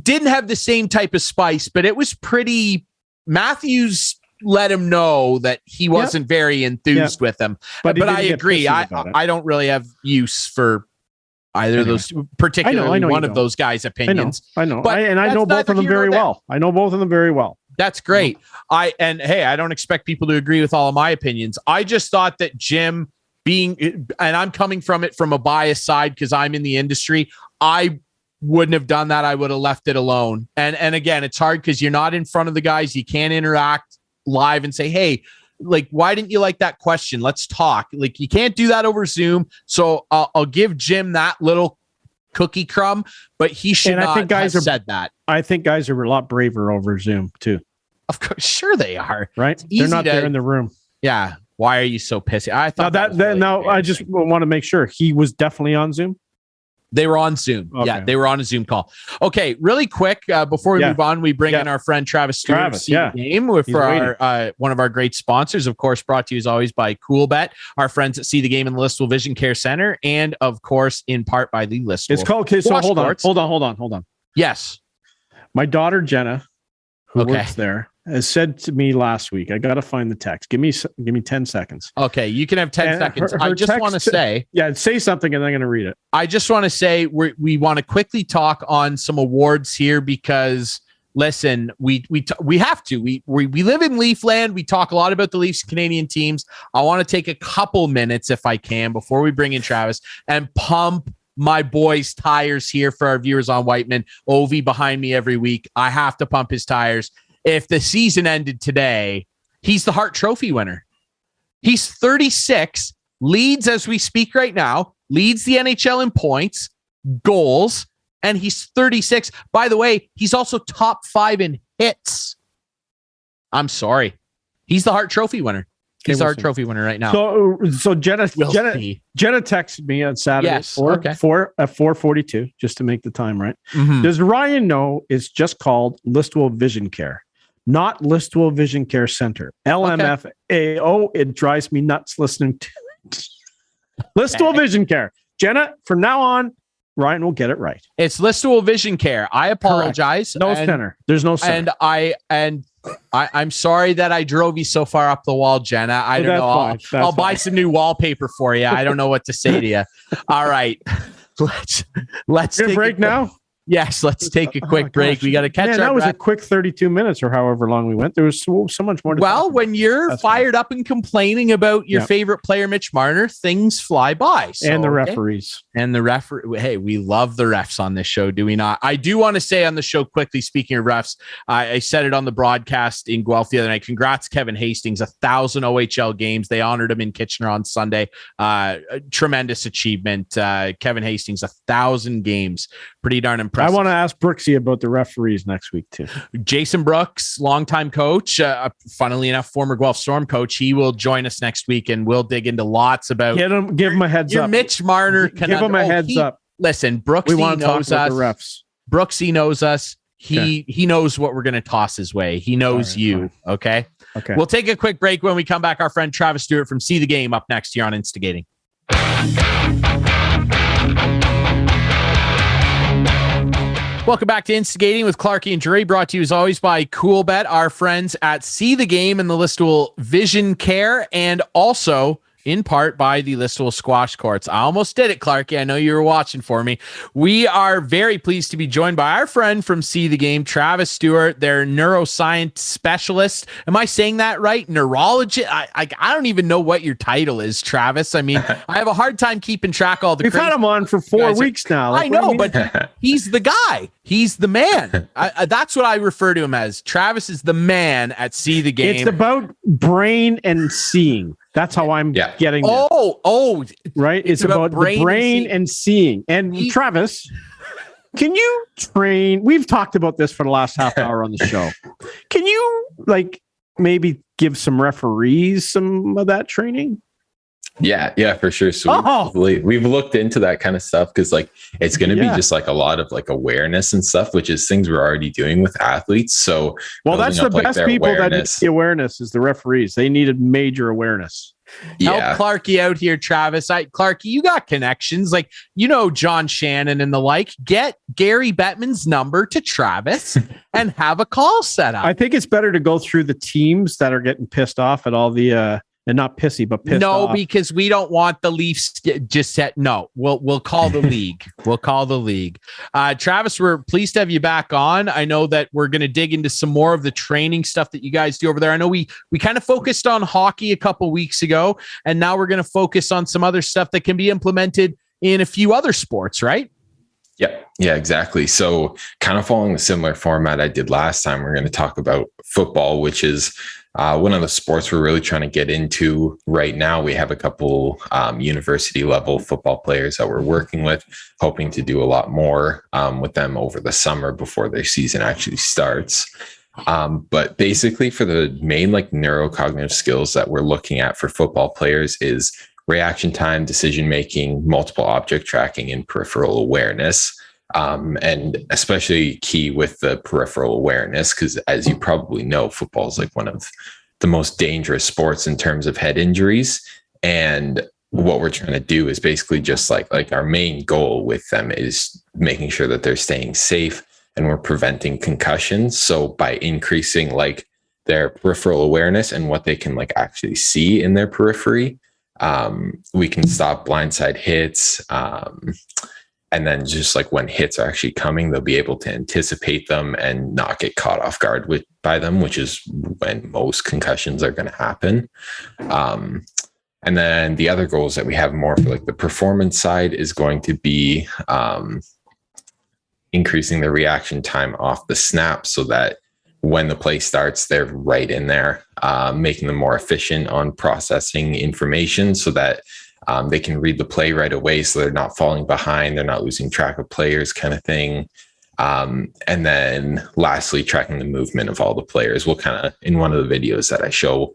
didn't have the same type of spice, but it was pretty. Matthews let him know that he wasn't very enthused with him. But I agree. I don't really have use for either of those, particularly one of those guys' opinions. I know. But I know both of them very well. I know both of them very well. That's great. I don't expect people to agree with all of my opinions. I just thought that Jim and I'm coming from it from a biased side because I'm in the industry. I wouldn't have done that. I would have left it alone. And again, it's hard because you're not in front of the guys. You can't interact live and say, hey, like, why didn't you like that question? Let's talk. Like, you can't do that over Zoom. So I'll give Jim that little cookie crumb, but he should not have said that. I think guys are a lot braver over Zoom too. Of course, sure they are. Right? They're not there in the room. Yeah. Why are you so pissy? I thought I just want to make sure he was definitely on Zoom. They were on Zoom. Okay. Yeah, they were on a Zoom call. Okay, really quick, before we move on, we bring in our friend Travis Stewart to see the game for our one of our great sponsors, of course, brought to you as always by Coolbet, our friends that see the game in the Listowel Vision Care Center, and of course, in part by the Listowel. It's called. Okay, so hold on. Yes, my daughter Jenna, who works there, has said to me last week, I got to find the text. Give me 10 seconds. Okay, you can have 10 seconds. I just want to say... say something and I'm going to read it. I just want to say we want to quickly talk on some awards here because, listen, we have to. We live in Leafland. We talk a lot about the Leafs Canadian teams. I want to take a couple minutes, if I can, before we bring in Travis, and pump my boy's tires here for our viewers on Whiteman. Ovi behind me every week. I have to pump his tires. If the season ended today, he's the Hart Trophy winner. He's 36, leads as we speak right now, leads the NHL in points, goals, and he's 36. By the way, he's also top 5 in hits. I'm sorry. He's the Hart Trophy winner. He's the Hart Trophy winner right now. So Jenna texted me on Saturday at 4:42, just to make the time right. Mm-hmm. Does Ryan know it's just called Listowel Vision Care, not Listowel Vision Care Center? LMFAO. It drives me nuts listening to it. Listowel Vision Care. Jenna, from now on, Ryan will get it right. It's Listowel Vision Care. I apologize. Correct. No center. There's no center. And I'm sorry that I drove you so far up the wall, Jenna. I don't know. I'll buy some new wallpaper for you. I don't know what to say to you. All right. Let's take a break now. Yes, let's take a quick break. We got to catch up. That was a quick 32 minutes or however long we went. There was so much more to talk about. When you're fired up and complaining about your favorite player, Mitch Marner, things fly by. And the referees. And the referee. Hey, we love the refs on this show, do we not? I do want to say on the show quickly, speaking of refs, I said it on the broadcast in Guelph the other night. Congrats, Kevin Hastings, 1,000 OHL games. They honored him in Kitchener on Sunday. Tremendous achievement. Kevin Hastings, 1,000 games. Pretty darn impressive. I want to ask Brooksy about the referees next week too. Jason Brooks, longtime coach, funnily enough, former Guelph Storm coach. He will join us next week, and we'll dig into lots about. Give him a heads up. Mitch Marner. Give him a heads up. Listen, Brooksy we want to knows talk about us. the refs. Brooksy knows us. He knows what we're going to toss his way. He knows you. Fine. Okay. Okay. We'll take a quick break. When we come back, our friend Travis Stewart from See the Game up next here on Instigating. Welcome back to Instigating with Clarky and Drury, brought to you as always by Coolbet, our friends at See the Game and the Listowel Vision Care, and also in part by the Listowel Squash Courts. I almost did it, Clarky. I know you were watching for me. We are very pleased to be joined by our friend from See the Game, Travis Stewart, their neuroscience specialist. Am I saying that right? Neurologist? I don't even know what your title is, Travis. I mean, I have a hard time keeping track of all the We've had him on for 4 weeks now. I know, but he's the guy. He's the man. That's what I refer to him as. Travis is the man at See the Game. It's about brain and seeing. That's how I'm getting. Right. It's about the brain and seeing. And Travis, can you train? We've talked about this for the last half hour on the show. Can you maybe give some referees some of that training? Yeah, for sure. So we've looked into that kind of stuff because it's going to be just a lot of awareness and stuff, which is things we're already doing with athletes. So that's the best people that need the awareness is the referees. They needed major awareness. Help Clarky out here, Travis. Clarky, you got connections. John Shannon and the like. Get Gary Bettman's number to Travis and have a call set up. I think it's better to go through the teams that are getting pissed off at all the and not pissy, but pissed off. No, because we don't want the Leafs just set. No, we'll call the league. We'll call the league. Travis, we're pleased to have you back on. I know that we're going to dig into some more of the training stuff that you guys do over there. I know we kind of focused on hockey a couple weeks ago, and now we're going to focus on some other stuff that can be implemented in a few other sports, right? Yeah, exactly. So kind of following the similar format I did last time, we're going to talk about football, which is one of the sports we're really trying to get into right now. We have a couple university level football players that we're working with, hoping to do a lot more with them over the summer before their season actually starts. But basically for the main neurocognitive skills that we're looking at for football players is reaction time, decision-making, multiple object tracking, and peripheral awareness. And especially key with the peripheral awareness, because as you probably know, football is one of the most dangerous sports in terms of head injuries. And what we're trying to do is basically just our main goal with them is making sure that they're staying safe and we're preventing concussions. So by increasing their peripheral awareness and what they can actually see in their periphery, we can stop blindside hits. And then just when hits are actually coming, they'll be able to anticipate them and not get caught off guard by them, which is when most concussions are going to happen. And then the other goals that we have more for the performance side is going to be increasing the reaction time off the snap so that when the play starts, they're right in there, making them more efficient on processing information so that they can read the play right away, so they're not falling behind, they're not losing track of players kind of thing. And then lastly, tracking the movement of all the players. We'll kind of, in one of the videos that I show,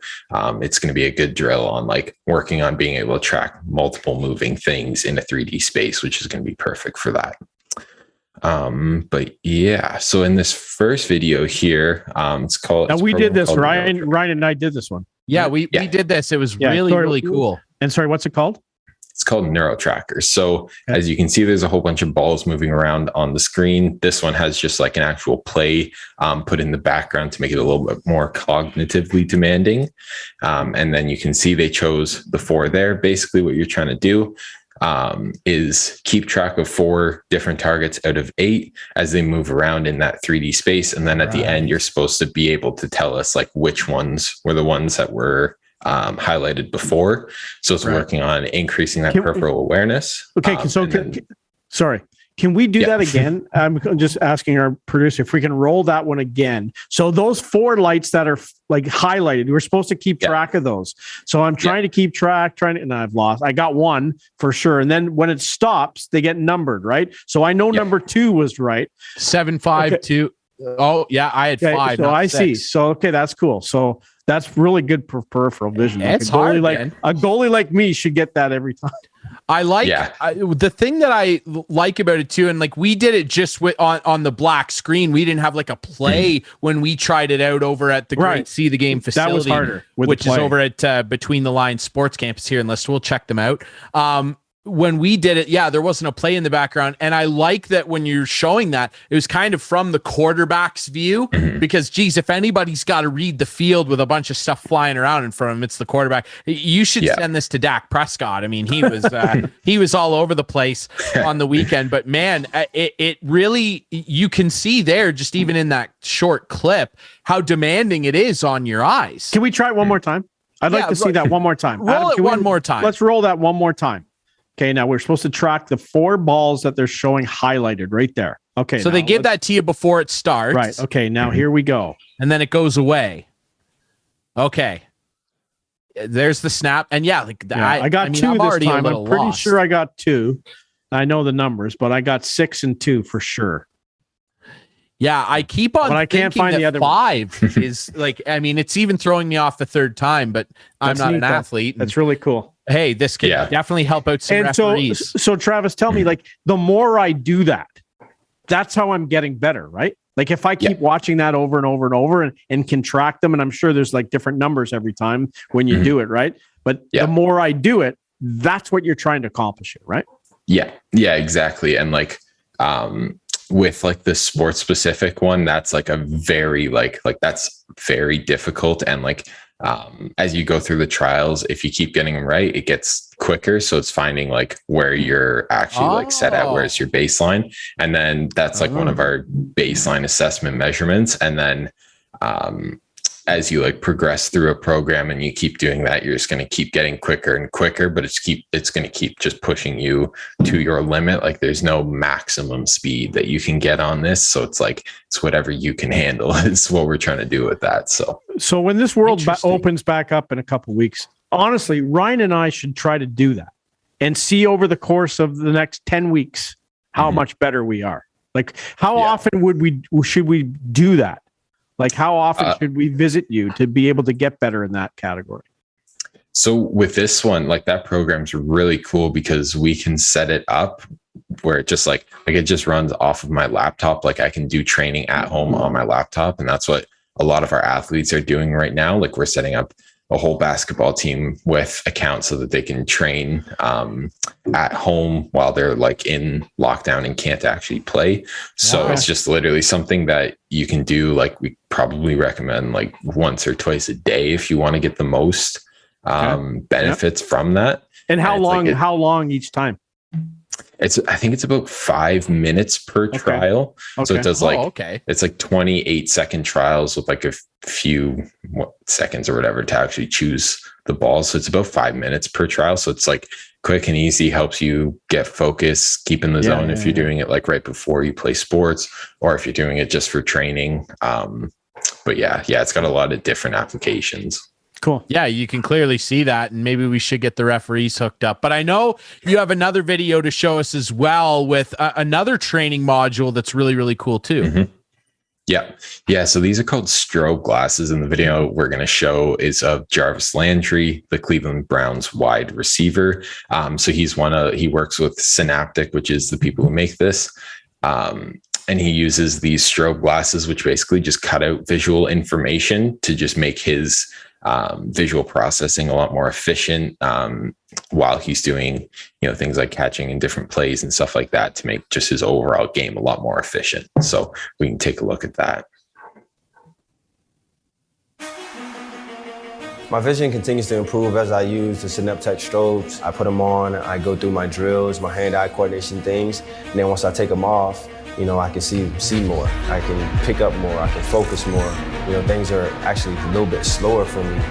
it's going to be a good drill on working on being able to track multiple moving things in a 3D space, which is going to be perfect for that. But yeah, so in this first video here, it's called. Now we did this. Ryan and I did this one. Yeah, we did this. It was really cool. And sorry, what's it called? It's called NeuroTracker. So as you can see, there's a whole bunch of balls moving around on the screen. This one has just an actual play put in the background to make it a little bit more cognitively demanding. And then you can see they chose the 4 there. Basically what you're trying to do is keep track of 4 different targets out of 8 as they move around in that 3D space. And then at the end, you're supposed to be able to tell us which ones were the ones that were highlighted before. So it's working on increasing that peripheral awareness. Okay. Sorry. Can we do that again? I'm just asking our producer if we can roll that one again. So those 4 lights that are highlighted, we're supposed to keep track of those. So I'm trying to keep track, and I've lost. I got 1 for sure. And then when it stops, they get numbered, right? So I know number 2 was right. 752. Oh yeah. I had 5. So I see. So, that's cool. So that's really good peripheral vision. It's hard, a goalie like me should get that every time. I like the thing that I like about it too, and like we did it just on the black screen. We didn't have like a play when we tried it out over at the Great See the Game facility. That was harder, which is over at Between the Lines Sports Campus here in Leicester. We'll check them out. When we did it, there wasn't a play in the background. And I like that when you're showing that, it was kind of from the quarterback's view, because geez, if anybody's got to read the field with a bunch of stuff flying around in front of him, it's the quarterback. You should send this to Dak Prescott. I mean, he was all over the place on the weekend, but man, it really, you can see there, just even in that short clip, how demanding it is on your eyes. Can we try it one more time? I'd like to see that one more time. Roll it one more time. Let's roll that one more time. Okay, now we're supposed to track the 4 balls that they're showing highlighted right there. Okay. So they give that to you before it starts. Right. Okay, now here we go. And then it goes away. Okay. There's the snap. And I got 2 this time. I'm pretty sure I got 2. I know the numbers, but I got 6 and 2 for sure. Yeah, I keep on. But I can't find the other 5 is like, I mean, it's even throwing me off the 3rd time, but I'm not an athlete. That's really cool. Hey, this can definitely help out some referees. So Travis, tell me, like, the more I do that, that's how I'm getting better, right? Like if I keep watching that over and over and over and can track them, and I'm sure there's like different numbers every time when you do it, right? But the more I do it, that's what you're trying to accomplish here, right? Yeah, exactly. And like, with like the sports specific one, that's like a very like that's very difficult. And like, as you go through the trials, if you keep getting them right, it gets quicker. So it's finding like where you're actually like set at, where's your baseline. And then that's like one of our baseline assessment measurements. And then, as you like progress through a program and you keep doing that, you're just going to keep getting quicker and quicker, but it's going to keep just pushing you to your limit. Like there's no maximum speed that you can get on this. So it's like, it's whatever you can handle is what we're trying to do with that. So when this world opens back up in a couple of weeks, honestly, Ryan and I should try to do that and see over the course of the next 10 weeks, how much better we are. Like how often should we do that? Like how often should we visit you to be able to get better in that category? So with this one, like that program's really cool because we can set it up where it just like it just runs off of my laptop. Like I can do training at home on my laptop. And that's what a lot of our athletes are doing right now. Like we're setting up a whole basketball team with accounts so that they can train at home while they're like in lockdown and can't actually play. So it's just literally something that you can do. Like we probably recommend like once or twice a day if you want to get the most benefits from that. And how long each time? I think it's about 5 minutes per trial. So it does it's like 28-second trials with like a few seconds or whatever to actually choose the ball. So it's about 5 minutes per trial. So it's like quick and easy, helps you get focused, keep in the zone if you're doing it like right before you play sports or if you're doing it just for training. But it's got a lot of different applications. Cool. Yeah, you can clearly see that, and maybe we should get the referees hooked up. But I know you have another video to show us as well with another training module that's really, really cool too. Yeah. So these are called strobe glasses, and the video we're going to show is of Jarvis Landry, the Cleveland Browns wide receiver. So he works with Synaptic, which is the people who make this. And he uses these strobe glasses, which basically just cut out visual information to just make his visual processing a lot more efficient while he's doing, things like catching in different plays and stuff like that to make just his overall game a lot more efficient. So we can take a look at that. My vision continues to improve as I use the Synaptic strobes. I put them on, I go through my drills, my hand-eye coordination things, and then once I take them off, I can see more. I can pick up more. I can focus more. Things are actually a little bit slower for me.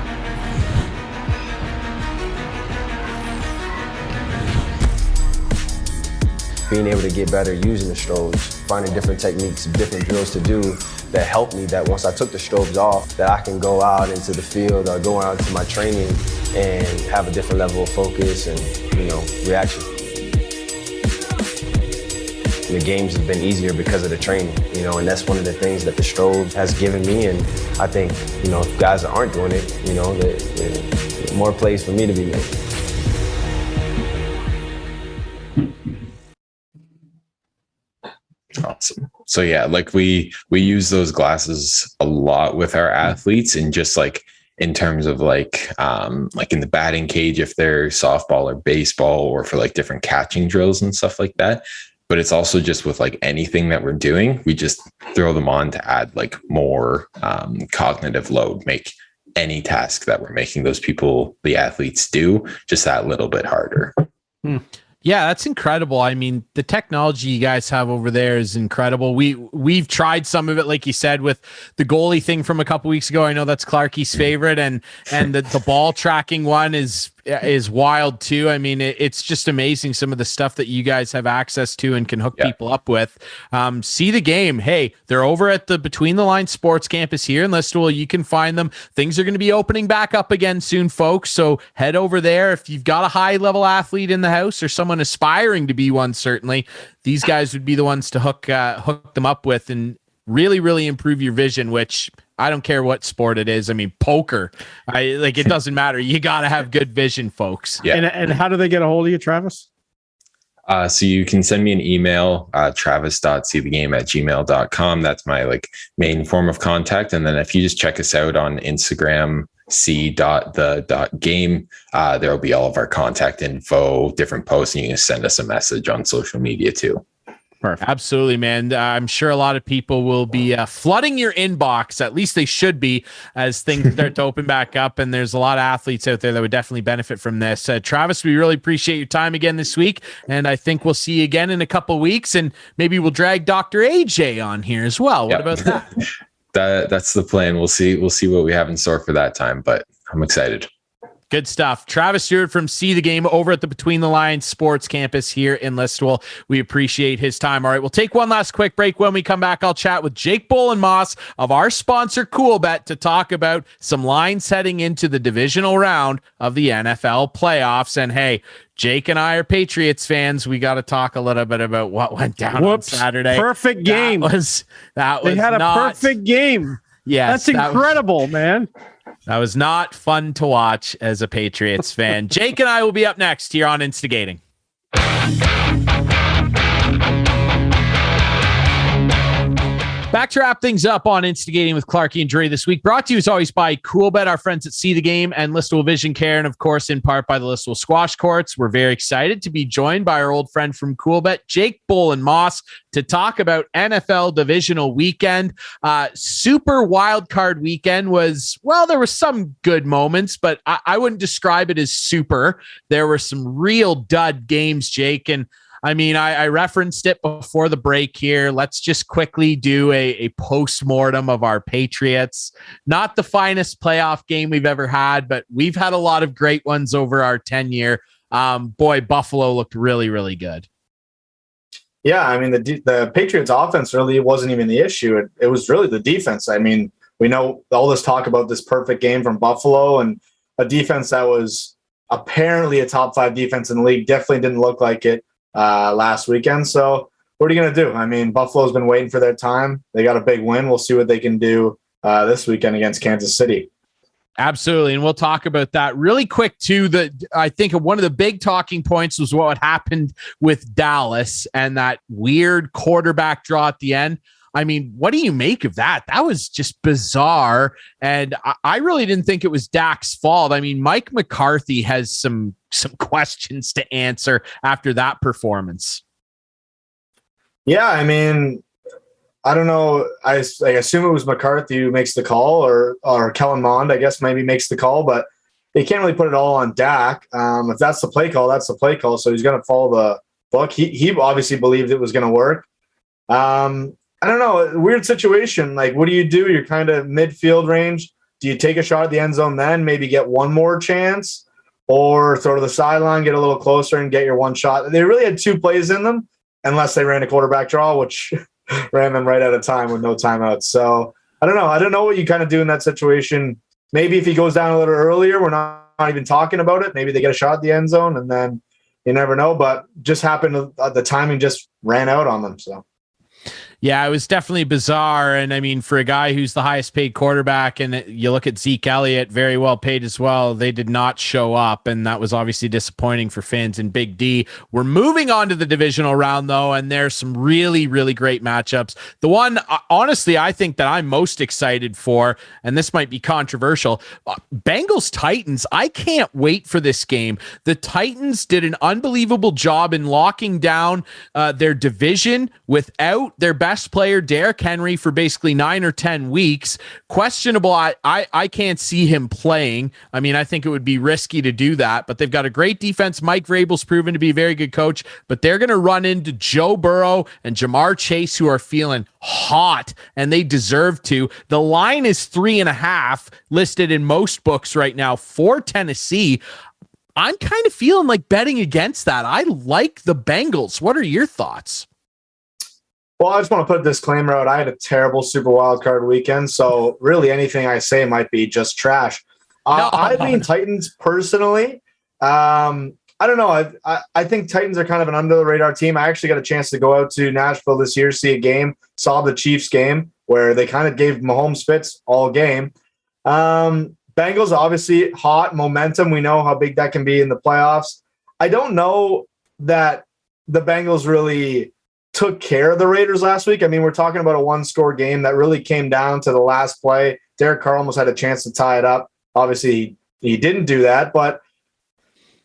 Being able to get better using the strobes, finding different techniques, different drills to do that help me, that once I took the strobes off, that I can go out into the field or go out into my training and have a different level of focus and, reaction. The games have been easier because of the training, and that's one of the things that the strobe has given me. And I think, if guys that aren't doing it, more plays for me to be made. Awesome. So yeah, like we use those glasses a lot with our athletes, and just like in terms of like in the batting cage if they're softball or baseball, or for like different catching drills and stuff like that. But it's also just with like anything that we're doing, we just throw them on to add like more cognitive load, make any task that we're making those people, the athletes, do just that little bit harder. Yeah, that's incredible. I mean, the technology you guys have over there is incredible. We've tried some of it, like you said, with the goalie thing from a couple weeks ago. I know that's Clarky's favorite, and the ball tracking one is wild too. I mean, it's just amazing some of the stuff that you guys have access to and can hook people up with. See the game. Hey, they're over at the Between the Lines Sports Campus here in Listowel. You can find them. Things are going to be opening back up again soon, folks. So head over there. If you've got a high level athlete in the house or someone aspiring to be one, certainly these guys would be the ones to hook them up with and really, really improve your vision, which I don't care what sport it is. I mean, poker, it doesn't matter. You got to have good vision, folks. Yeah. And how do they get a hold of you, Travis? So you can send me an email, travis.seethegame@gmail.com. That's my main form of contact. And then if you just check us out on Instagram, c.the.game, there will be all of our contact info, different posts, and you can send us a message on social media too. Perfect. Absolutely, man. I'm sure a lot of people will be flooding your inbox. At least they should be, as things start to open back up. And there's a lot of athletes out there that would definitely benefit from this. Travis, we really appreciate your time again this week. And I think we'll see you again in a couple of weeks. And maybe we'll drag Dr. AJ on here as well. What about that? That's the plan. We'll see what we have in store for that time, but I'm excited. Good stuff. Travis Stewart from See the Game over at the Between the Lines Sports Campus here in Listowel. We appreciate his time. All right, we'll take one last quick break. When we come back, I'll chat with Jake Bolin-Moss of our sponsor Coolbet to talk about some lines heading into the divisional round of the NFL playoffs. And hey, Jake and I are Patriots fans. We got to talk a little bit about what went down on Saturday. Perfect game. That was they had a perfect game. Yes, that's incredible, man. That was not fun to watch as a Patriots fan. Jake and I will be up next here on Instigating. Back to wrap things up on Instigating with Clarky and Dre this week. Brought to you as always by Coolbet, our friends at See the Game and Listowel Vision Care, and of course in part by the Listowel Squash Courts. We're very excited to be joined by our old friend from Coolbet, Jake Bolin-Moss, to talk about NFL divisional weekend. Super wild card weekend was, well, there were some good moments, but I wouldn't describe it as super. There were some real dud games, Jake, and I mean, I referenced it before the break here. Let's just quickly do a post-mortem of our Patriots. Not the finest playoff game we've ever had, but we've had a lot of great ones over our tenure. Boy, Buffalo looked really, really good. Yeah, I mean, the Patriots offense really wasn't even the issue. It was really the defense. I mean, we know all this talk about this perfect game from Buffalo, and a defense that was apparently a top 5 defense in the league definitely didn't look like it last weekend. So what are you going to do? I mean, Buffalo's been waiting for their time. They got a big win. We'll see what they can do this weekend against Kansas City. Absolutely. And we'll talk about that really quick too. I think one of the big talking points was what happened with Dallas and that weird quarterback draw at the end. I mean, what do you make of that? That was just bizarre. And I really didn't think it was Dak's fault. I mean, Mike McCarthy has some questions to answer after that performance. Yeah, I mean, I don't know. I assume it was McCarthy who makes the call, or Kellen Mond, I guess, maybe makes the call, but they can't really put it all on Dak. If that's the play call, that's the play call. So he's going to follow the book. He obviously believed it was going to work. I don't know. Weird situation. Like, what do? You're kind of midfield range. Do you take a shot at the end zone then, maybe get one more chance, or throw to the sideline, get a little closer and get your one shot? They really had 2 plays in them, unless they ran a quarterback draw, which ran them right out of time with no timeouts. So I don't know. I don't know what you kind of do in that situation. Maybe if he goes down a little earlier, we're not even talking about it. Maybe they get a shot at the end zone, and then you never know. But just happened, the timing just ran out on them. So. Yeah, it was definitely bizarre. And I mean, for a guy who's the highest paid quarterback, and you look at Zeke Elliott, very well paid as well, they did not show up. And that was obviously disappointing for fans in Big D. We're moving on to the divisional round, though, and there's some really, really great matchups. The one, honestly, I think that I'm most excited for, and this might be controversial, Bengals Titans. I can't wait for this game. The Titans did an unbelievable job in locking down their division without their best player, Derrick Henry, for basically 9 or 10 weeks. Questionable. I can't see him playing. I mean, I think it would be risky to do that, but they've got a great defense. Mike Vrabel's proven to be a very good coach, but they're going to run into Joe Burrow and Jamar Chase, who are feeling hot, and they deserve to. The line is 3.5 listed in most books right now for Tennessee. I'm kind of feeling like betting against that. I like the Bengals. What are your thoughts? Well, I just want to put a disclaimer out. I had a terrible Super Wildcard weekend, so really anything I say might be just trash. I mean, Titans personally. I don't know. I think Titans are kind of an under-the-radar team. I actually got a chance to go out to Nashville this year, see a game, saw the Chiefs game where they kind of gave Mahomes fits all game. Bengals, obviously, hot momentum. We know how big that can be in the playoffs. I don't know that the Bengals really took care of the Raiders last week. I mean, we're talking about a one-score game that really came down to the last play. Derek Carr almost had a chance to tie it up. Obviously, he didn't do that. But,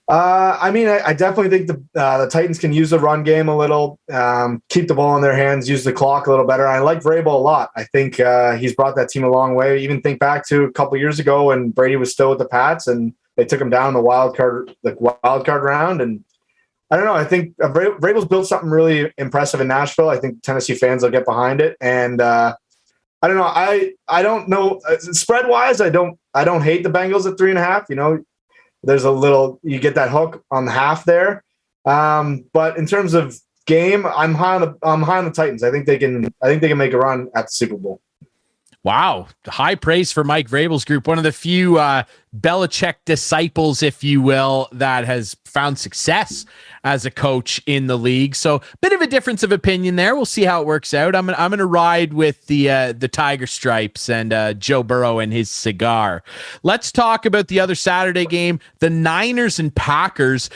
I mean, I definitely think the Titans can use the run game a little, keep the ball in their hands, use the clock a little better. I like Vrabel a lot. I think he's brought that team a long way. Even think back to a couple years ago when Brady was still with the Pats and they took him down the wild card round. And I don't know. I think Vrabel's built something really impressive in Nashville. I think Tennessee fans will get behind it. And I don't know. I don't know spread wise. I don't hate the Bengals at 3.5. You know, there's a little, you get that hook on the half there. But in terms of game, I'm high on the Titans. I think they can make a run at the Super Bowl. Wow. High praise for Mike Vrabel's group. One of the few Belichick disciples, if you will, that has found success as a coach in the league. So bit of a difference of opinion there. We'll see how it works out. I'm going to ride with the Tiger Stripes and Joe Burrow and his cigar. Let's talk about the other Saturday game, the Niners and Packers.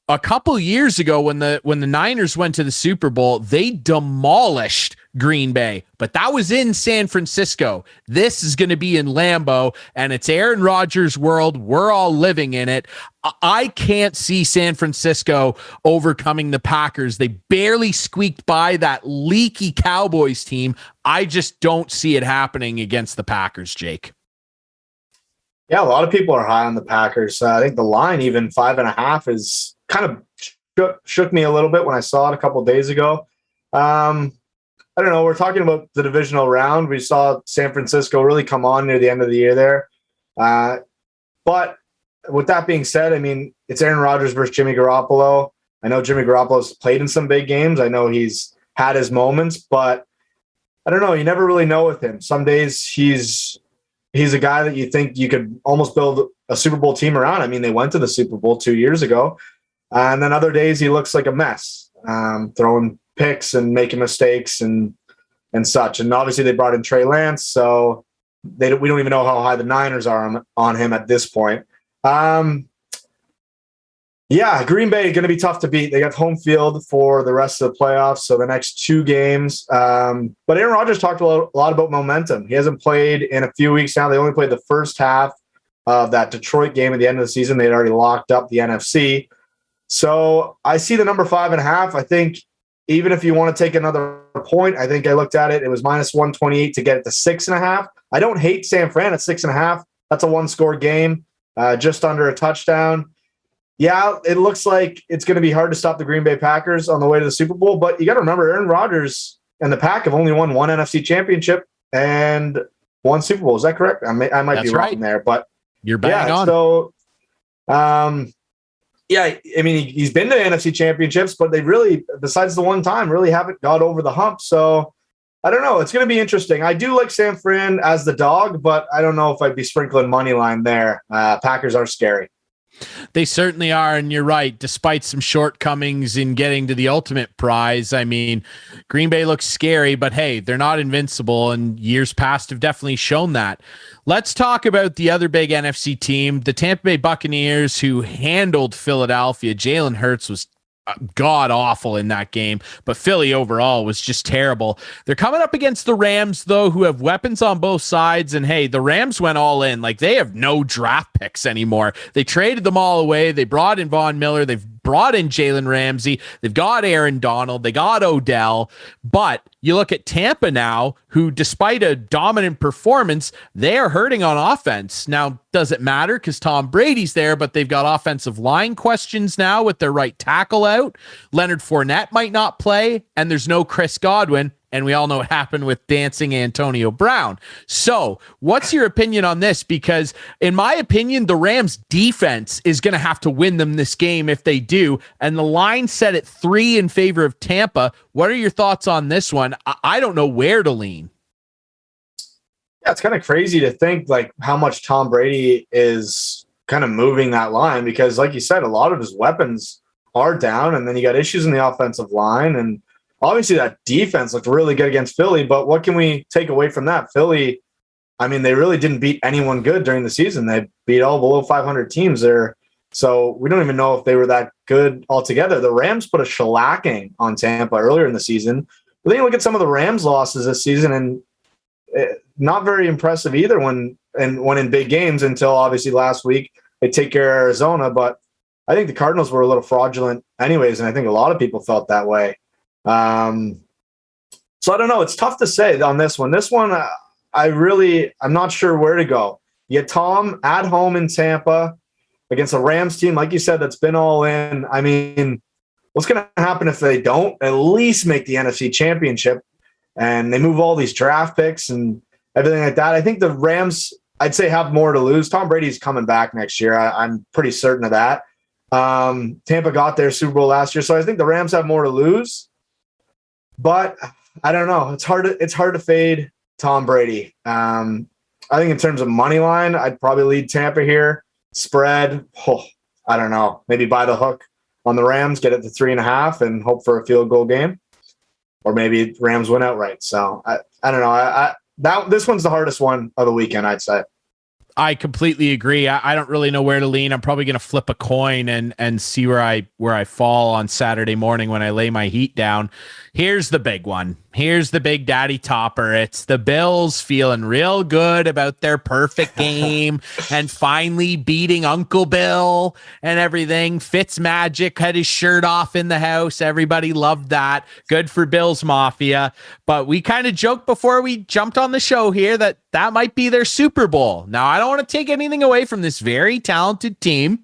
A couple years ago when the Niners went to the Super Bowl, they demolished Green Bay, but that was in San Francisco. This is going to be in Lambeau, and it's Aaron Rodgers' world. We're all living in it. I can't see San Francisco overcoming the Packers. They barely squeaked by that leaky Cowboys team. I just don't see it happening against the Packers, Jake. Yeah, a lot of people are high on the Packers. I think the line, even 5.5, is kind of shook me a little bit when I saw it a couple of days ago. I don't know. We're talking about the divisional round. We saw San Francisco really come on near the end of the year there. But with that being said, I mean, it's Aaron Rodgers versus Jimmy Garoppolo. I know Jimmy Garoppolo's played in some big games. I know he's had his moments, but I don't know. You never really know with him. Some days he's a guy that you think you could almost build a Super Bowl team around. I mean, they went to the Super Bowl 2 years ago. And then other days he looks like a mess, throwing picks and making mistakes and such. And obviously they brought in Trey Lance, so we don't even know how high the Niners are on him at this point. Yeah, Green Bay is going to be tough to beat. They got home field for the rest of the playoffs, so the next 2 games. But Aaron Rodgers talked a lot about momentum. He hasn't played in a few weeks now. They only played the first half of that Detroit game at the end of the season. They'd already locked up the NFC. So I see the number 5.5. I think even if you want to take another point, I think I looked at it. It was minus 128 to get it to 6.5. I don't hate San Fran at 6.5. That's a one-score game, just under a touchdown. Yeah, it looks like it's going to be hard to stop the Green Bay Packers on the way to the Super Bowl, but you got to remember Aaron Rodgers and the Pack have only won 1 NFC championship and 1 Super Bowl. Is that correct? I might That's be wrong right. there, but You're bang on. So, yeah, I mean, he's been to NFC championships, but they really, besides the one time, really haven't got over the hump. So I don't know. It's going to be interesting. I do like San Fran as the dog, but I don't know if I'd be sprinkling money line there. Packers are scary. They certainly are, and you're right. Despite some shortcomings in getting to the ultimate prize, I mean, Green Bay looks scary, but hey, they're not invincible, and years past have definitely shown that. Let's talk about the other big NFC team, the Tampa Bay Buccaneers, who handled Philadelphia. Jalen Hurts was god awful in that game, but Philly overall was just terrible. They're coming up against the Rams, though, who have weapons on both sides. And hey, the Rams went all in. Like, they have no draft picks anymore. They traded them all away. They brought in Von Miller. They've brought in Jalen Ramsey. They've got Aaron Donald. They got Odell. But you look at Tampa now, who, despite a dominant performance, they are hurting on offense. Now, does it matter because Tom Brady's there, but they've got offensive line questions now with their right tackle out. Leonard Fournette might not play, and there's no Chris Godwin. And we all know what happened with dancing Antonio Brown. So what's your opinion on this? Because in my opinion, the Rams defense is going to have to win them this game if they do. And the line set at 3 in favor of Tampa. What are your thoughts on this one? I don't know where to lean. Yeah, it's kind of crazy to think like how much Tom Brady is kind of moving that line, because like you said, a lot of his weapons are down, and then you got issues in the offensive line, and obviously that defense looked really good against Philly. But what can we take away from that? Philly, I mean, they really didn't beat anyone good during the season. They beat all below 500 teams there. So we don't even know if they were that good altogether. The Rams put a shellacking on Tampa earlier in the season. But then you look at some of the Rams losses this season, and not very impressive either when in big games until obviously last week they take care of Arizona. But I think the Cardinals were a little fraudulent anyways, and I think a lot of people felt that way. So I don't know. It's tough to say on this one. This one, I'm not sure where to go. You get Tom at home in Tampa against a Rams team, like you said, that's been all in. I mean, what's going to happen if they don't at least make the NFC Championship and they move all these draft picks and everything like that? I think the Rams, I'd say, have more to lose. Tom Brady's coming back next year. I'm pretty certain of that. Tampa got their Super Bowl last year, so I think the Rams have more to lose. But I don't know. It's hard to fade Tom Brady. I think in terms of money line, I'd probably lead Tampa here. Spread, I don't know. Maybe buy the hook on the Rams, get it to 3.5, and hope for a field goal game, or maybe Rams win outright. So I don't know. This one's the hardest one of the weekend, I'd say. I completely agree. I don't really know where to lean. I'm probably going to flip a coin and see where I fall on Saturday morning when I lay my heat down. Here's the big one. Here's the big daddy topper. It's the Bills feeling real good about their perfect game and finally beating Uncle Bill and everything. Fitzmagic had his shirt off in the house. Everybody loved that. Good for Bills Mafia. But we kind of joked before we jumped on the show here that might be their Super Bowl. Now, I don't want to take anything away from this very talented team,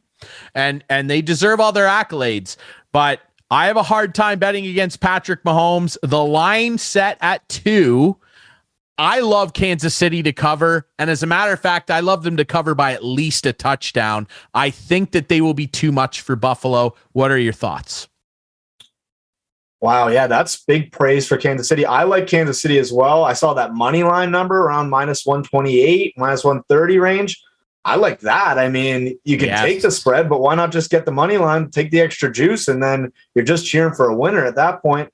and they deserve all their accolades, but I have a hard time betting against Patrick Mahomes. The line set at 2. I love Kansas City to cover. And as a matter of fact, I love them to cover by at least a touchdown. I think that they will be too much for Buffalo. What are your thoughts? Wow. Yeah, that's big praise for Kansas City. I like Kansas City as well. I saw that money line number around -128, -130 range. I like that. I mean, you can take the spread, but why not just get the money line, take the extra juice, and then you're just cheering for a winner at that point.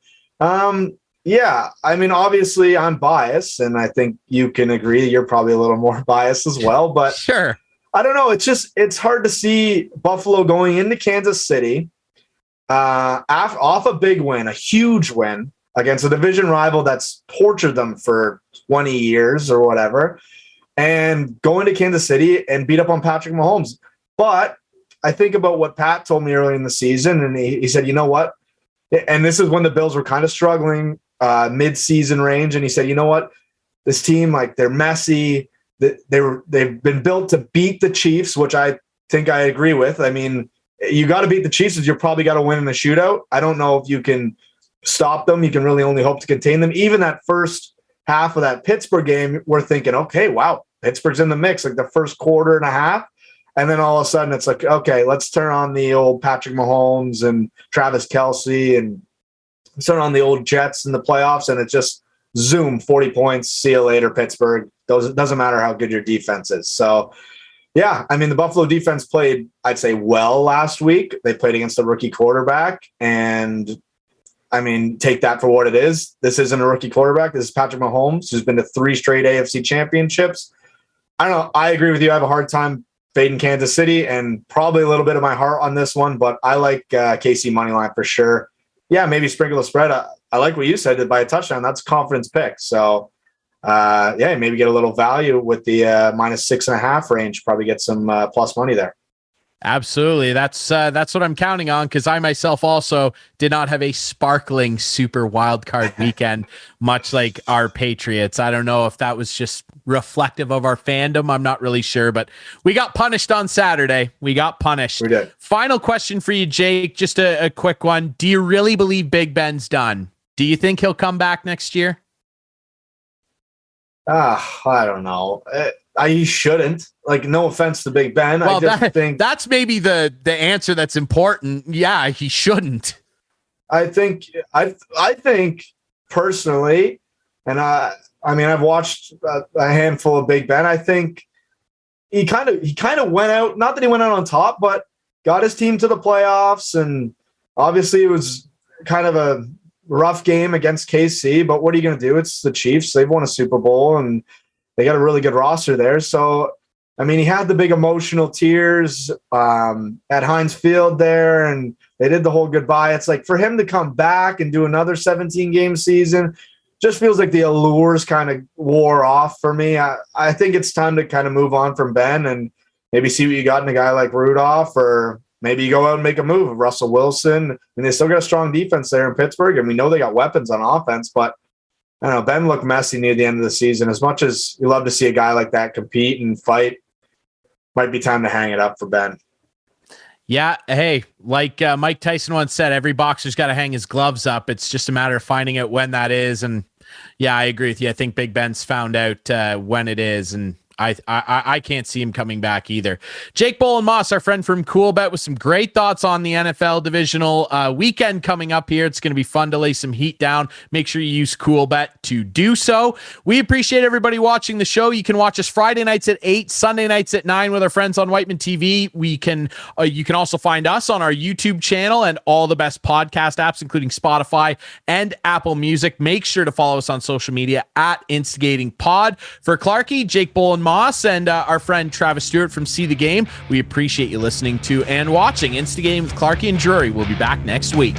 Yeah, I mean, obviously I'm biased, and I think you can agree you're probably a little more biased as well. But sure, I don't know. It's hard to see Buffalo going into Kansas City off a big win, a huge win against a division rival that's tortured them for 20 years or whatever, and going to Kansas City and beat up on Patrick Mahomes. But I think about what Pat told me early in the season, and he said, you know what? And this is when the Bills were kind of struggling mid-season range. And he said, you know what? This team, like, they're messy. They've been built to beat the Chiefs, which I think I agree with. I mean, you got to beat the Chiefs, as you probably got to win in the shootout. I don't know if you can stop them. You can really only hope to contain them. Even that first half of that Pittsburgh game, we're thinking, okay, wow, Pittsburgh's in the mix, like the first quarter and a half. And then all of a sudden it's like, okay, let's turn on the old Patrick Mahomes and Travis Kelce and turn on the old Jets in the playoffs. And it just zoom, 40 points. See you later, Pittsburgh. Doesn't matter how good your defense is. So Yeah, I mean, the Buffalo defense played, I'd say, well last week. They played against a rookie quarterback, and I mean, take that for what it is. This isn't a rookie quarterback. This is Patrick Mahomes, who's been to 3 straight AFC championships. I don't know. I agree with you. I have a hard time fading Kansas City, and probably a little bit of my heart on this one, but I like KC moneyline for sure. Yeah, maybe sprinkle a spread. I like what you said, by a touchdown. That's a confidence pick. So, yeah, maybe get a little value with the -6.5 range. Probably get some plus money there. Absolutely. That's what I'm counting on, because I myself also did not have a sparkling super wild card weekend, much like our Patriots. I don't know if that was just reflective of our fandom. I'm not really sure, but we got punished on Saturday. We got punished. We did. Final question for you, Jake. Just a quick one. Do you really believe Big Ben's done? Do you think he'll come back next year? I don't know. He shouldn't. Like, no offense to Big Ben. Well, I just think that's maybe the answer that's important. Yeah, he shouldn't. I think personally, and I mean, I've watched a handful of Big Ben. I think he kind of went out. Not that he went out on top, but got his team to the playoffs, and obviously it was kind of a rough game against KC. But what are you going to do? It's the Chiefs. They've won a Super Bowl, and they got a really good roster there. So, I mean, he had the big emotional tears at Heinz Field there, and they did the whole goodbye. It's like, for him to come back and do another 17-game season just feels like the allures kind of wore off for me. I think it's time to kind of move on from Ben and maybe see what you got in a guy like Rudolph, or maybe you go out and make a move of Russell Wilson. I mean, they still got a strong defense there in Pittsburgh, and we know they got weapons on offense, but I don't know. Ben looked messy near the end of the season. As much as you love to see a guy like that compete and fight, might be time to hang it up for Ben. Yeah. Hey, like Mike Tyson once said, every boxer's got to hang his gloves up. It's just a matter of finding out when that is. And yeah, I agree with you. I think Big Ben's found out when it is, and I can't see him coming back either. Jake Bolin-Moss, our friend from Coolbet, with some great thoughts on the NFL divisional weekend coming up here. It's going to be fun to lay some heat down. Make sure you use Coolbet to do so. We appreciate everybody watching the show. You can watch us Friday nights at 8, Sunday nights at 9 with our friends on Whiteman TV. You can also find us on our YouTube channel and all the best podcast apps, including Spotify and Apple Music. Make sure to follow us on social media at InstigatingPod. For Clarky, Jake Bolin-Moss, and our friend Travis Stewart from See the Game, we appreciate you listening to and watching Instigating with Clarky and Drury. We'll be back next week.